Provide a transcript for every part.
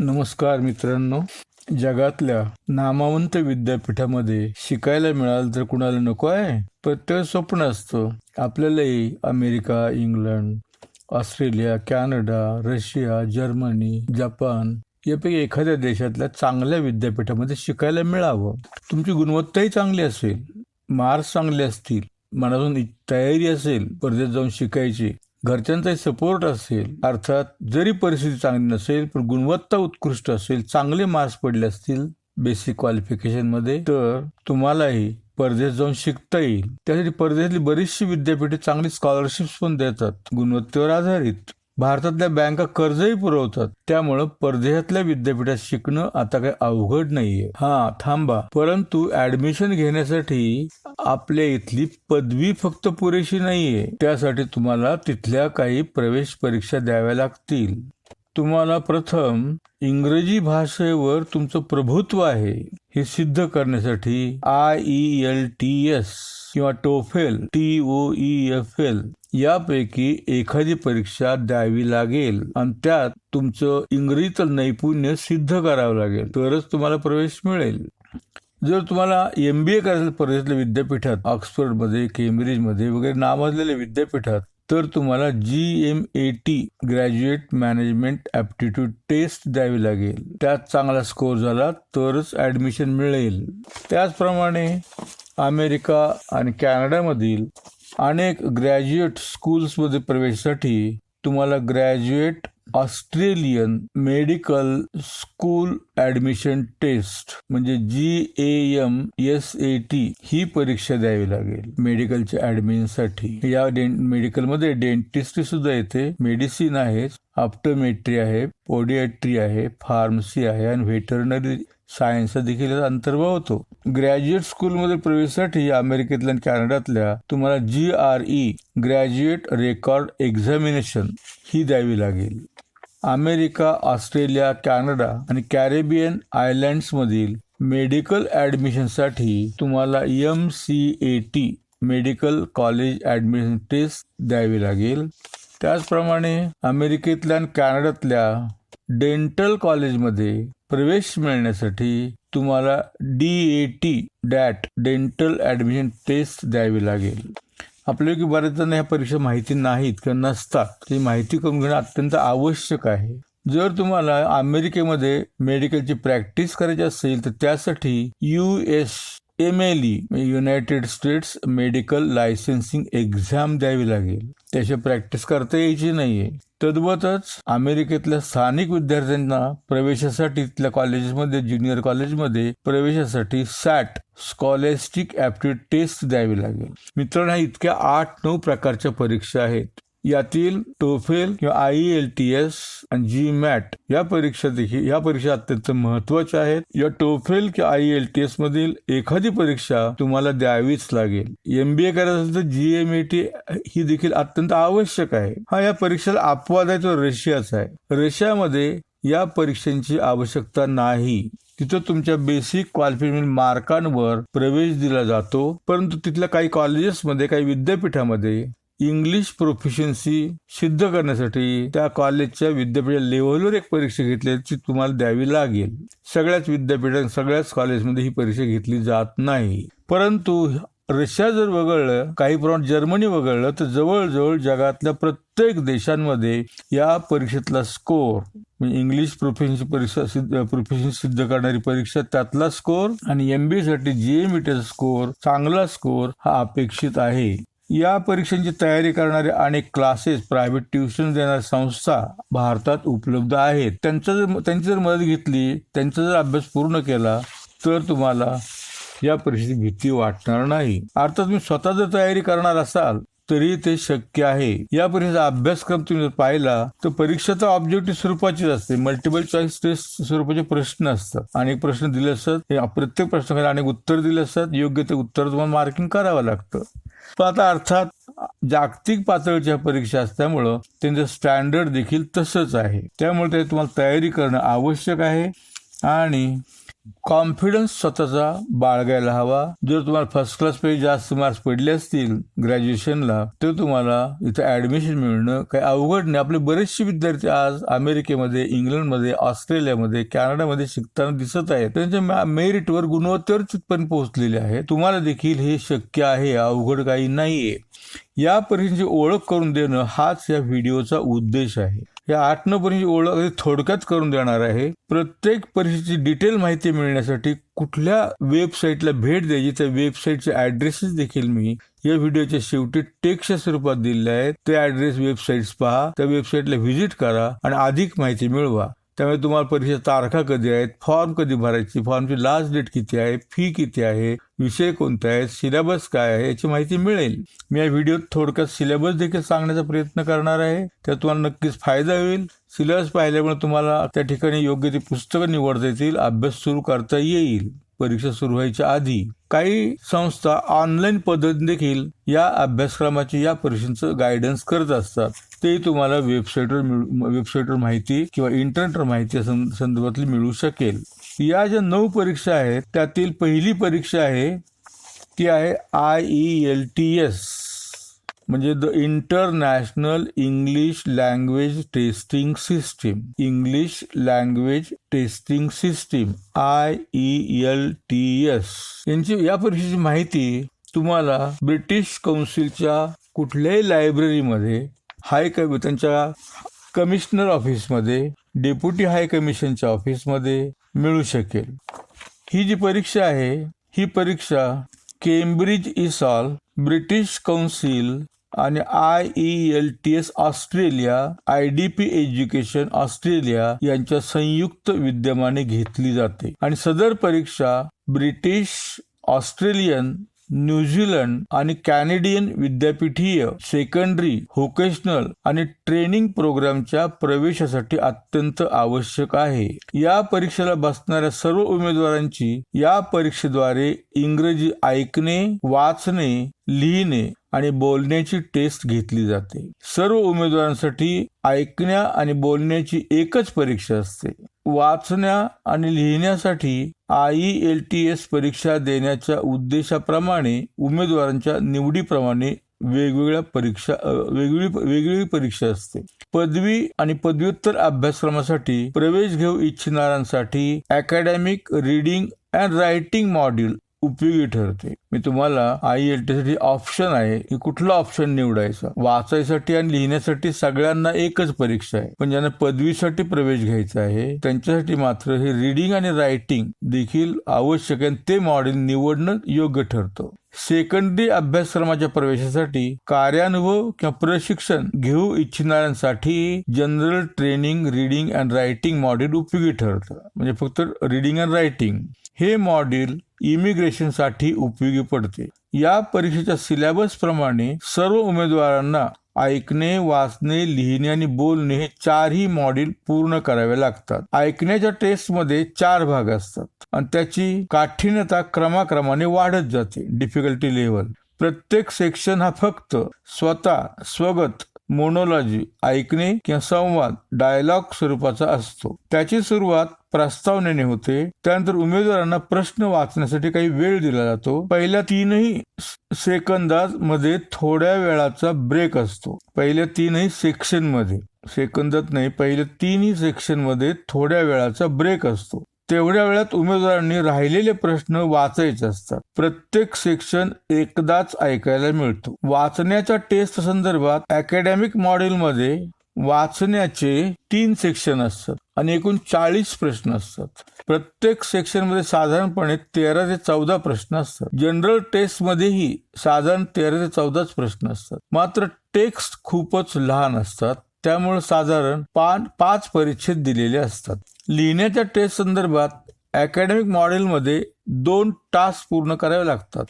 नमस्कार मित्रांनो. जगातल्या नामवंत विद्यापीठामध्ये शिकायला मिळालं तर कुणाला नको आहे? प्रत्येक स्वप्न असतं. आपल्यालाही America, England, Australia, Canada, Russia, Germany, Japan यापैकी एखाद्या देशातल्या चांगल्या विद्यापीठामध्ये शिकायला मिळावं. तुमची गुणवत्ताही चांगली असेल, मार्क्स चांगले असतील, मनातून तयारी असेल परदेशात जाऊन शिकायची, घरच्यांचाही सपोर्ट असेल, अर्थात जरी परिस्थिती चांगली नसेल पण गुणवत्ता उत्कृष्ट असेल, चांगले मार्क्स पडले असतील बेसिक क्वालिफिकेशन मध्ये, तर तुम्हालाही परदेश जाऊन शिकता येईल. त्यासाठी परदेशातली बरीचशी विद्यापीठे चांगली स्कॉलरशिप्स पण देतात, गुणवत्तेवर आधारित. भारतातल्या बँका कर्जही पुरवतात. त्यामुळं परदेशातल्या विद्यापीठात शिकणं आता काही अवघड नाहीये. थांबा, परंतु ऍडमिशन घेण्यासाठी आपल्या इथली पदवी फक्त पुरेशी नाहीये. त्यासाठी तुम्हाला तिथल्या काही प्रवेश परीक्षा द्याव्या लागतील. तुम्हाला प्रथम इंग्रजी भाषेवर तुमचं प्रभुत्व आहे हे सिद्ध करण्यासाठी IELTS किंवा TOEFL TOEFL यापैकी एखादी परीक्षा द्यावी लागेल आणि त्यात तुमचं इंग्रजीचं नैपुण्य सिद्ध करावं लागेल, तरच तुम्हाला प्रवेश मिळेल. जर तुम्हाला MBA करायचं परदेशातल्या विद्यापीठात, ऑक्सफर्डमध्ये, केम्ब्रिजमध्ये वगैरे नावाजलेल्या विद्यापीठात, तर तुम्हाला GMAT graduate management aptitude test द्यावी लागेल. त्यात चांगला स्कोर झाला तरच ॲडमिशन मिळेल. त्याचप्रमाणे अमेरिका आणि कॅनडामधील अनेक ग्रॅज्युएट स्कूल्समध्ये प्रवेशासाठी तुम्हाला graduate Australian medical school admission test म्हणजे GAMSAT ही परीक्षा द्यावी लागेल मेडिकलच्या ॲडमिशनसाठी. या मेडिकलमध्ये डेंटिस्ट्री सुद्धा येते, मेडिसिन आहे, ऑप्टोमेट्री आहे, पोडियाट्री आहे, फार्मसी आहे आणि व्हेटरनरी सायन्सचा देखील अंतर्भाव होतो. ग्रॅज्युएट स्कूलमध्ये प्रवेशासाठी अमेरिकेतल्या आणि कॅनडातल्या तुम्हाला GRE ग्रॅज्युएट रेकॉर्ड एक्झामिनेशन ही द्यावी लागेल. अमेरिका, ऑस्ट्रेलिया, कॅनडा आणि कॅरेबियन आयलँड्समधील मेडिकल ॲडमिशनसाठी तुम्हाला MCAT medical college admission test द्यावी लागेल. त्याचप्रमाणे अमेरिकेतल्या आणि कॅनडातल्या डेंटल कॉलेजमध्ये प्रवेश मिळण्यासाठी तुम्हाला DAT डेंटल ॲडमिशन टेस्ट द्यावी लागेल. आपल्यापैकी बऱ्याच जण ह्या परीक्षा माहिती नाहीत किंवा नसतात, ही माहिती करून घेणं अत्यंत आवश्यक आहे. जर तुम्हाला अमेरिकेमध्ये मेडिकलची प्रॅक्टिस करायची असेल तर त्यासाठी US-MLE United states medical licensing exam द्यावी लागेल. त्याशिवाय प्रॅक्टिस करता यायची नाहीये. तद्वतच अमेरिकेतल्या स्थानिक विद्यार्थ्यांना प्रवेशासाठी तिथल्या कॉलेजेसमध्ये, ज्युनियर कॉलेजमध्ये प्रवेशासाठी SAT स्कॉलॅस्टिक ॲप्टिट्यूड टेस्ट द्यावी लागेल. मित्रांनो, इतक्या 8-9 प्रकारच्या परीक्षा आहेत. यातील TOEFL किंवा IELTS आणि GMAT या परीक्षा अत्यंत महत्वाच्या आहेत. या TOEFL किंवा IELTS मधील एखादी परीक्षा तुम्हाला द्यावीच लागेल. MBA करायचं असेल तर GMAT ही देखील अत्यंत आवश्यक आहे. या परीक्षेला अपवाद आहे तो रशियाचा आहे. रशियामध्ये या परीक्षांची आवश्यकता नाही. तिथं तुमच्या बेसिक क्वालिफिकेशन मार्कांवर प्रवेश दिला जातो. परंतु तिथल्या काही कॉलेजेसमध्ये, काही विद्यापीठामध्ये इंग्लिश प्रोफिशियन्सी सिद्ध करण्यासाठी त्या कॉलेजच्या विद्यापीठ लेव्हलवर एक परीक्षा घेतली ती तुम्हाला द्यावी लागेल. सगळ्याच विद्यापीठात, सगळ्याच कॉलेजमध्ये ही परीक्षा घेतली जात नाही. परंतु रशिया जर वगळलं, काही प्रमाणात जर्मनी वगळलं, तर जवळजवळ जगातल्या प्रत्येक देशांमध्ये या परीक्षेतला स्कोर म्हणजे इंग्लिश प्रोफिशियन्सी सिद्ध करणारी परीक्षा, त्यातला स्कोर आणि MBA साठी GMAT स्कोर, चांगला स्कोर हा अपेक्षित आहे. या परीक्षांची तयारी करणारे अनेक क्लासेस, प्रायव्हेट ट्युशन देणाऱ्या संस्था भारतात उपलब्ध आहेत. त्यांची जर मदत घेतली, त्यांचा जर अभ्यास पूर्ण केला तर तुम्हाला या परीक्षेची भीती वाटणार नाही. अर्थात तुम्ही स्वतः जर तयारी करणार असाल तरी ते शक्य आहे. या परीक्षेचा अभ्यासक्रम तुम्ही जर पाहिला तर परीक्षेचा ऑब्जेक्टिव्ह स्वरूपाचीच असते. मल्टिपल चॉईस टेस्ट स्वरूपाचे प्रश्न असतात. अनेक प्रश्न दिले असतात, प्रत्येक प्रश्नाला अनेक उत्तर दिले असतात. योग्य ते उत्तर तुम्हाला मार्किंग करावं लागतं. पण आता अर्थात जागतिक पातळीच्या परीक्षा असल्यामुळं त्यांचं स्टँडर्ड देखील तसंच आहे. त्यामुळे ते तुम्हाला तयारी करणं आवश्यक आहे आणि कॉन्फिडन्स स्वतःचा बाळगायला हवा. जर तुम्हाला फर्स्ट क्लास पैकी जास्त मार्क्स पडले असतील ग्रॅज्युएशनला तर तुम्हाला इथं ऍडमिशन मिळणं काही अवघड नाही. आपले बरेचसे विद्यार्थी आज अमेरिकेमध्ये, इंग्लंडमध्ये, ऑस्ट्रेलियामध्ये, कॅनडामध्ये शिकताना दिसत आहेत. त्यांच्या मेरिटवर, गुणवत्तेवर तिथपर्यंत पोहोचलेले आहे. तुम्हाला देखील हे शक्य आहे, अवघड काही नाहीये. या परीक्षेची ओळख करून देणं हाच या व्हिडिओचा उद्देश आहे. या 8-9 परीक्षेची ओळख थोडक्यात करून देणार आहे. प्रत्येक परीक्षेची डिटेल माहिती मिळण्यासाठी कुठल्या वेबसाईटला भेट द्यायची, त्या वेबसाईटचे ऍड्रेसेस देखील मी या व्हिडिओच्या शेवटी टेक्स्टच्या स्वरूपात दिलेले आहेत. ते ऍड्रेस, वेबसाईट्स पहा, त्या वेबसाईटला व्हिजिट करा आणि अधिक माहिती मिळवा. त्यामुळे तुम्हाला परीक्षेच्या तारखा कधी आहेत, फॉर्म कधी भरायची, फॉर्मची लास्ट डेट किती आहे, फी किती आहे, विषय कोणते आहेत, सिलेबस काय आहे याची माहिती मिळेल. मी या व्हिडिओत थोडक्यात सिलेबस देखील सांगण्याचा प्रयत्न करणार आहे. त्यात तुम्हाला नक्कीच फायदा होईल. सिलेबस पाहिल्यामुळे तुम्हाला त्या ठिकाणी योग्य ती पुस्तकं निवडता येतील, अभ्यास सुरू करता येईल. परीक्षा सुरू व्हायच्या आधी काही संस्था ऑनलाईन पद्धतीने देखील या अभ्यासक्रमाची, या परीक्षेचं गायडन्स करत असतात. ते तुम्हाला वेबसाईटवर माहिती किंवा इंटरनेटवर माहिती संदर्भातली मिळू शकेल. या ज्या 9 परीक्षा आहेत त्यातील पहिली परीक्षा आहे ती आहे IELTS, म्हणजे the international English language testing system. English language testing system IELTS. या परीक्षेची माहिती तुम्हाला ब्रिटिश काउन्सिलच्या कुठल्याही लायब्ररीमध्ये, त्यांच्या कमिशनर ऑफिसमध्ये, डेप्युटी हाय कमिशनच्या ऑफिसमध्ये मिळू शकेल. ही जी परीक्षा आहे, ही परीक्षा केम्ब्रिज इसॉल, ब्रिटिश काउन्सिल आणि IELTS Australia, IDP education Australia यांच्या संयुक्त विद्यमाने घेतली जाते आणि सदर परीक्षा ब्रिटिश, ऑस्ट्रेलियन, न्यूझीलंड आणि कॅनेडियन विद्यापीठीय, सेकंडरी, व्होकेशनल आणि ट्रेनिंग प्रोग्रामच्या प्रवेशासाठी अत्यंत आवश्यक आहे. या परीक्षेला बसणाऱ्या सर्व उमेदवारांची या परीक्षेद्वारे इंग्रजी ऐकणे, वाचणे, लिहिणे आणि बोलण्याची टेस्ट घेतली जाते. सर्व उमेदवारांसाठी ऐकण्या आणि बोलण्याची एकच परीक्षा असते. वाचण्या आणि लिहिण्यासाठी IELTS परीक्षा देण्याच्या उद्देशाप्रमाणे उमेदवारांच्या निवडीप्रमाणे वेगवेगळी परीक्षा असते. पदवी आणि पदव्युत्तर अभ्यासक्रमासाठी प्रवेश घेऊ इच्छिणाऱ्यांसाठी academic reading and writing module उपयोगी ठरते. मी तुम्हाला IELTS साठी ऑप्शन आहे की कुठला ऑप्शन निवडायचा. वाचायसाठी आणि लिहिण्यासाठी सगळ्यांना एकच परीक्षा आहे, पण ज्यांना पदवीसाठी प्रवेश घ्यायचा आहे त्यांच्यासाठी मात्र हे रीडिंग आणि रायटिंग देखील आवश्यक आहे. ते मॉड्यूल निवडणं योग्य ठरतं. सेकंडरी अभ्यासक्रमाच्या प्रवेशासाठी कार्यानुभव किंवा प्रशिक्षण घेऊ इच्छिणाऱ्यांसाठी general training reading and writing module उपयोगी ठरतं. म्हणजे फक्त रीडिंग अँड रायटिंग हे मॉड्यूल इमिग्रेशन साठी उपयोगी पडते. या परीक्षेच्या सिलेबस प्रमाणे सर्व उमेदवारांना ऐकणे, वाचणे, लिहिणे आणि बोलणे हे 4ही मॉड्यूल पूर्ण करावे लागतात. ऐकण्याच्या टेस्टमध्ये 4 भाग असतात आणि त्याची काठिण्यता क्रमाक्रमाने वाढत जाते, डिफिकल्टी लेवल. प्रत्येक सेक्शन हा फक्त स्वगत, मोनोलॉजी, ऐकणे किंवा संवाद, डायलॉग स्वरूपाचा असतो. त्याची सुरुवात प्रस्तावनेने होते. त्यानंतर उमेदवारांना प्रश्न वाचण्यासाठी काही वेळ दिला जातो. पहिल्या 3ही सेकंदामध्ये थोड्या वेळाचा ब्रेक असतो. पहिल्या 3ही सेक्शनमध्ये, सेकंदात नाही, पहिल्या 3ही सेक्शनमध्ये थोड्या वेळाचा ब्रेक असतो. तेवढ्या वेळात उमेदवारांनी राहिलेले प्रश्न वाचायचे असतात. प्रत्येक सेक्शन एकदाच ऐकायला मिळतो. वाचण्याच्या टेस्ट संदर्भात अकॅडमिक मॉड्यूलमध्ये वाचण्याचे 3 सेक्शन असतात आणि एकूण 40 प्रश्न असतात. प्रत्येक सेक्शन मध्ये साधारणपणे 13 ते 14 प्रश्न असतात. जनरल टेस्ट मध्येही साधारण 13 ते 14 प्रश्न असतात. मात्र टेक्स्ट खूपच लहान असतात, त्यामुळे साधारण 5 परिच्छेद दिलेले असतात. लिहिण्याच्या टेस्ट संदर्भात अकॅडमिक मॉड्यूलमध्ये 2 टास्क पूर्ण करावे लागतात.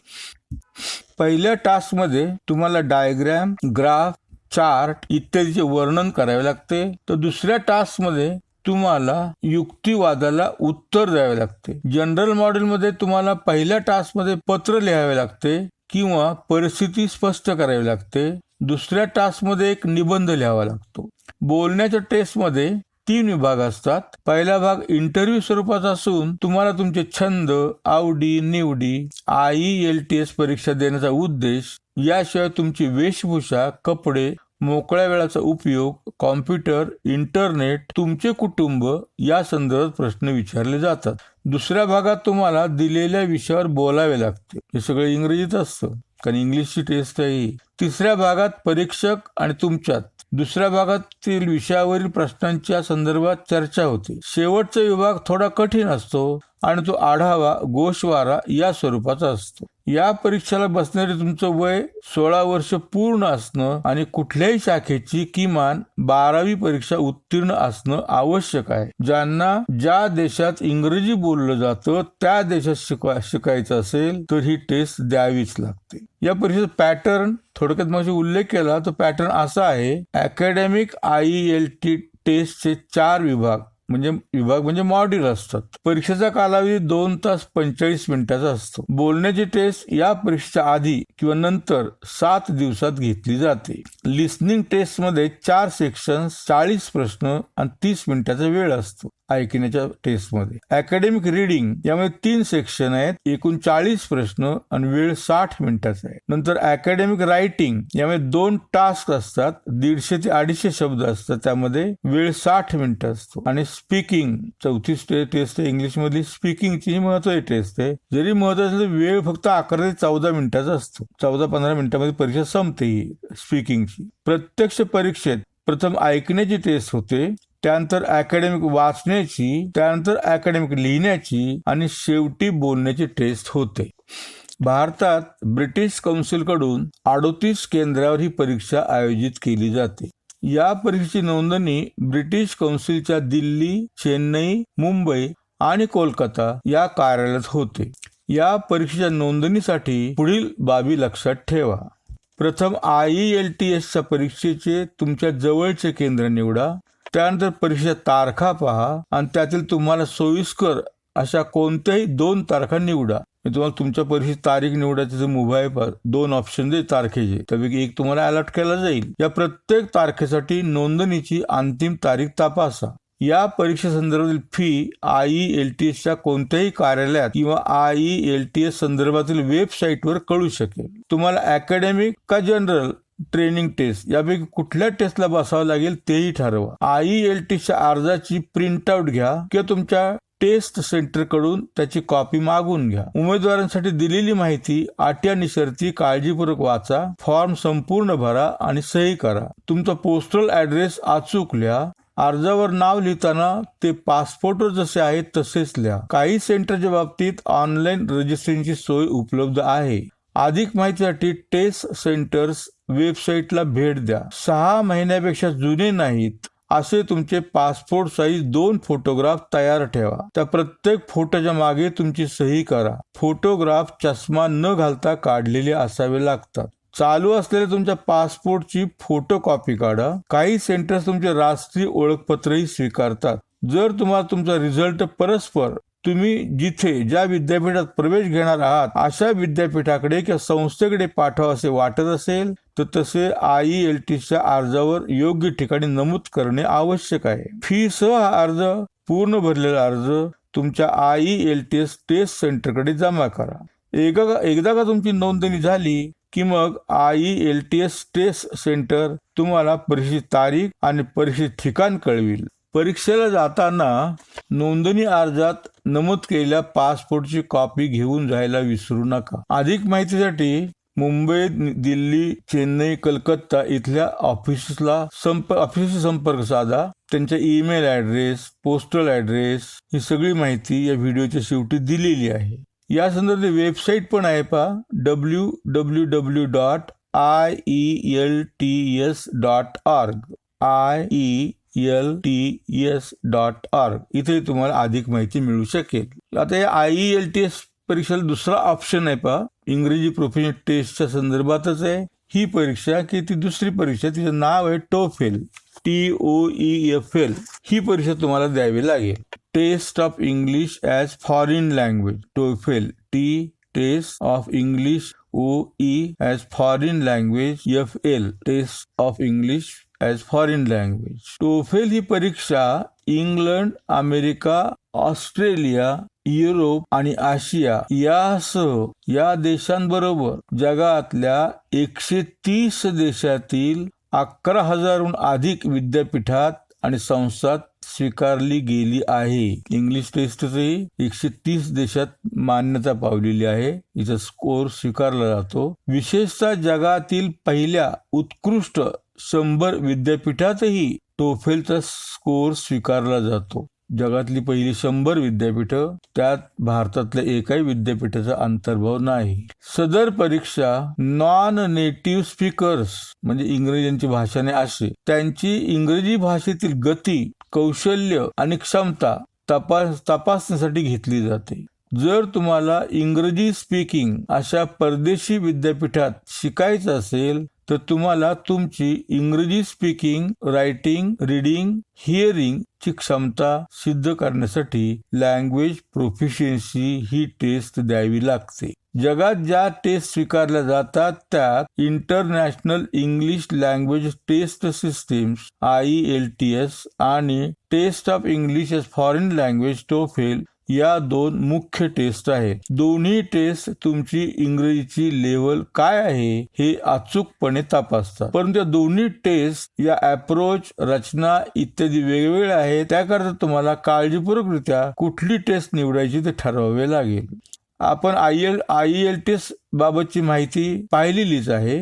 पहिल्या टास्कमध्ये तुम्हाला डायग्राम, ग्राफ, चार्ट इत्यादीचे वर्णन करावे लागते. तर दुसऱ्या टास्कमध्ये तुम्हाला युक्तिवादाला उत्तर द्यावे लागते. जनरल मॉड्यूलमध्ये तुम्हाला पहिल्या टास्कमध्ये पत्र लिहावे लागते किंवा परिस्थिती स्पष्ट करावी लागते. दुसऱ्या टास्कमध्ये एक निबंध लिहावा लागतो. बोलण्याच्या टेस्टमध्ये 3 विभाग असतात. पहिला भाग इंटरव्ह्यू स्वरूपाचा असून तुम्हाला तुमचे छंद, आवडी निवडी, IELTS परीक्षा देण्याचा उद्देश, याशिवाय तुमची वेशभूषा, कपडे, मोकळ्या वेळाचा उपयोग, कॉम्प्युटर, इंटरनेट, तुमचे कुटुंब या संदर्भात प्रश्न विचारले जातात. दुसऱ्या भागात तुम्हाला दिलेल्या विषयावर बोलावे लागते. हे सगळं इंग्रजीत असतं कारण इंग्लिशची टेस्ट आहे. तिसऱ्या भागात परीक्षक आणि तुमच्यात दुसऱ्या भागातील विषयावरील प्रश्नांच्या संदर्भात चर्चा होते. शेवटचा विभाग थोडा कठीण असतो आणि तो आढावा, गोषवारा या स्वरूपाचा असतो. या परीक्षेला बसणारे तुमचं वय 16 वर्ष पूर्ण असणं आणि कुठल्याही शाखेची किमान 12वी परीक्षा उत्तीर्ण असणं आवश्यक आहे. ज्यांना ज्या देशात इंग्रजी बोललं जातं त्या देशात शिकायचं असेल तर ही टेस्ट द्यावीच लागते. या परीक्षेचा पॅटर्न थोडक्यात माझा उल्लेख केला तो पॅटर्न असा आहे. अकॅडमिक IELTS टेस्टचे 4 विभाग म्हणजे मॉड्यूल असतात. परीक्षेचा कालावधी 2 तास 45 मिनिटाचा असतो. बोलण्याची टेस्ट या परीक्षेच्या आधी किंवा नंतर 7 दिवसात घेतली जाते. लिसनिंग टेस्ट मध्ये 4 सेक्शन्स, 40 प्रश्न आणि 30 मिनिटाचा वेळ असतो. ऐकण्याच्या टेस्टमध्ये अकॅडमिक रीडिंग यामध्ये 3 सेक्शन आहेत, एकूण 40 प्रश्न आणि वेळ 60 मिनिटाचा आहे. नंतर अकॅडमिक रायटिंग यामध्ये 2 टास्क असतात, 150 ते 250 शब्द असतात, त्यामध्ये वेळ 60 मिनिटं असतो. आणि स्पीकिंग चौथी टेस्ट आहे, इंग्लिश मधली स्पीकिंगची महत्वाची टेस्ट आहे. जरी महत्वाची असली वेळ फक्त 11 ते 14 मिनिटाचा असतो. 14-15 मिनिटांमध्ये परीक्षा संपते ही स्पीकिंगची. प्रत्यक्ष परीक्षेत प्रथम ऐकण्याची टेस्ट होते, त्यानंतर अकॅडमिक वाचण्याची, त्यानंतर अकॅडमिक लिहिण्याची आणि शेवटी बोलण्याची टेस्ट होते. भारतात ब्रिटिश काउन्सिलकडून 38 केंद्रावर ही परीक्षा आयोजित केली जाते. या परीक्षेची नोंदणी ब्रिटिश काउन्सिलच्या दिल्ली, चेन्नई, मुंबई आणि कोलकाता या कार्यालयात होते. या परीक्षेच्या नोंदणीसाठी पुढील बाबी लक्षात ठेवा. प्रथम IELTSच्या परीक्षेचे तुमच्या जवळचे केंद्र निवडा. त्यानंतर परीक्षेच्या तारखा पहा आणि त्यातील तुम्हाला सोयीस्कर अशा कोणत्याही 2 तारखा निवडा. तुम्हाला तुमच्या परीक्षेची तारीख निवडायची मोबाईल पर 2 ऑप्शन दे तारखेचे, त्यापैकी एक तुम्हाला अलॉट केला जाईल. या प्रत्येक तारखेसाठी नोंदणीची अंतिम तारीख तपासा. या परीक्षेसंदर्भातील फी IELTSच्या कोणत्याही कार्यालयात किंवा IELTS संदर्भातील वेबसाईटवर कळू शकेल. तुम्हाला अकॅडमिक का जनरल ट्रेनिंग टेस्ट यापैकी कुठल्या टेस्टला बसावं लागेल तेही ठरवा. IELTSच्या अर्जाची प्रिंटआउट घ्या किंवा तुमच्या टेस्ट सेंटर कडून त्याची कॉपी मागून घ्या. उमेदवारांसाठी दिलेली माहिती, अटी आणि शर्ती काळजीपूर्वक वाचा. फॉर्म संपूर्ण भरा आणि सही करा. तुमचा पोस्टल ऍड्रेस अचूक लिहा. अर्जावर नाव लिहिताना ते पासपोर्टवर जसे आहेत तसेच लिहा. काही सेंटरच्या बाबतीत ऑनलाईन रजिस्ट्रेशनची सोय उपलब्ध आहे. अधिक माहितीसाठी टेस्ट सेंटर्स वेबसाईटला भेट द्या. 6 महिन्यापेक्षा जुने नाहीत असे तुमचे पासपोर्ट साईज 2 फोटोग्राफ तयार ठेवा. त्या प्रत्येक फोटोच्या मागे तुमची सही करा. फोटोग्राफ चष्मा न घालता काढलेले असावे लागतात. चालू असलेल्या तुमच्या पासपोर्टची फोटो कॉपी काढा. काही सेंटर्स तुमचे राष्ट्रीय ओळखपत्रही स्वीकारतात. जर तुम्हाला तुमचा रिझल्ट परस्पर तुम्ही जिथे ज्या विद्यापीठात प्रवेश घेणार आहात अशा विद्यापीठाकडे किंवा संस्थेकडे पाठवा असे वाटत असेल तर तसे IELTSच्या अर्जावर योग्य ठिकाणी नमूद करणे आवश्यक आहे. फी सह हा अर्ज, पूर्ण भरलेला अर्ज तुमच्या IELTS टेस्ट सेंटरकडे जमा करा. एकदा का तुमची नोंदणी झाली की मग IELTS टेस्ट सेंटर तुम्हाला परीक्षेची तारीख आणि परीक्षेचे ठिकाण कळविल. परीक्षेला जाताना नोंदणी अर्जात नमूद केलेल्या पासपोर्टची कॉपी घेऊन जायला विसरू नका. अधिक माहितीसाठी मुंबई, दिल्ली, चेन्नई, कलकत्ता इथल्या ऑफिसशी संपर्क साधा. त्यांचा ईमेल ऍड्रेस, पोस्टल ऍड्रेस ही सगळी माहिती या व्हिडिओच्या शेवटी दिलेली आहे. या संदर्भात वेबसाईट पण आहे पहा, www.ielts.org IELTS.org इथे तुम्हाला अधिक माहिती मिळू शकेल. आता या IELTS परीक्षेला दुसरा ऑप्शन आहे पहा, इंग्रजी प्रोफिशियन्सी टेस्टच्या संदर्भातच आहे ही परीक्षा की ती दुसरी परीक्षा, तिचं नाव आहे TOEFL TOEFL. ही परीक्षा तुम्हाला द्यावी लागेल. Test of English as foreign language. TOEFL test of English OE as foreign language FL test of English as foreign language. TOEFL ही परीक्षा इंग्लंड, अमेरिका, ऑस्ट्रेलिया, युरोप आणि आशिया यासह या देशांबरोबर जगातल्या 130 देशातील 11,000हून अधिक विद्यापीठात आणि संस्थात स्वीकारली गेली आहे. इंग्लिश टेस्टही 130 देशात मान्यता पावलेली आहे. हिचा स्कोर स्वीकारला जातो. विशेषतः जगातील पहिल्या उत्कृष्ट 100 विद्यापीठातही टोफेलचा स्कोर स्वीकारला जातो. जगातली पहिली 100 विद्यापीठ, त्यात भारतातल्या एकाही विद्यापीठाचा अंतर्भाव नाही. सदर परीक्षा नॉन नेटिव्ह स्पीकर्स म्हणजे इंग्रजांची भाषा नाही असे त्यांची इंग्रजी भाषेतील गती, कौशल्य आणि क्षमता तपासण्यासाठी घेतली जाते. जर तुम्हाला इंग्रजी स्पीकिंग अशा परदेशी विद्यापीठात शिकायचं असेल तर तुम्हाला तुमची इंग्रजी स्पीकिंग, रायटिंग, रीडिंग, हिअरिंग ची क्षमता सिद्ध करण्यासाठी लँग्वेज प्रोफिशियन्सी ही टेस्ट द्यावी लागते. जगात ज्या टेस्ट स्वीकारल्या जातात त्यात international English language test systems IELTS आणि test of English as foreign language TOEFL या 2 मुख्य टेस्ट आहेत. दोन्ही टेस्ट तुमची इंग्रजीची लेवल काय आहे हे अचूकपणे तपासतात. परंतु या दोन्ही टेस्ट या अप्रोच, रचना इत्यादी वेगवेगळ्या आहेत. त्याकरता तुम्हाला काळजीपूर्वकरित्या कुठली टेस्ट निवडायची ते ठरवावे लागेल. आपण IELTS बाबतची माहिती पाहिलेलीच आहे.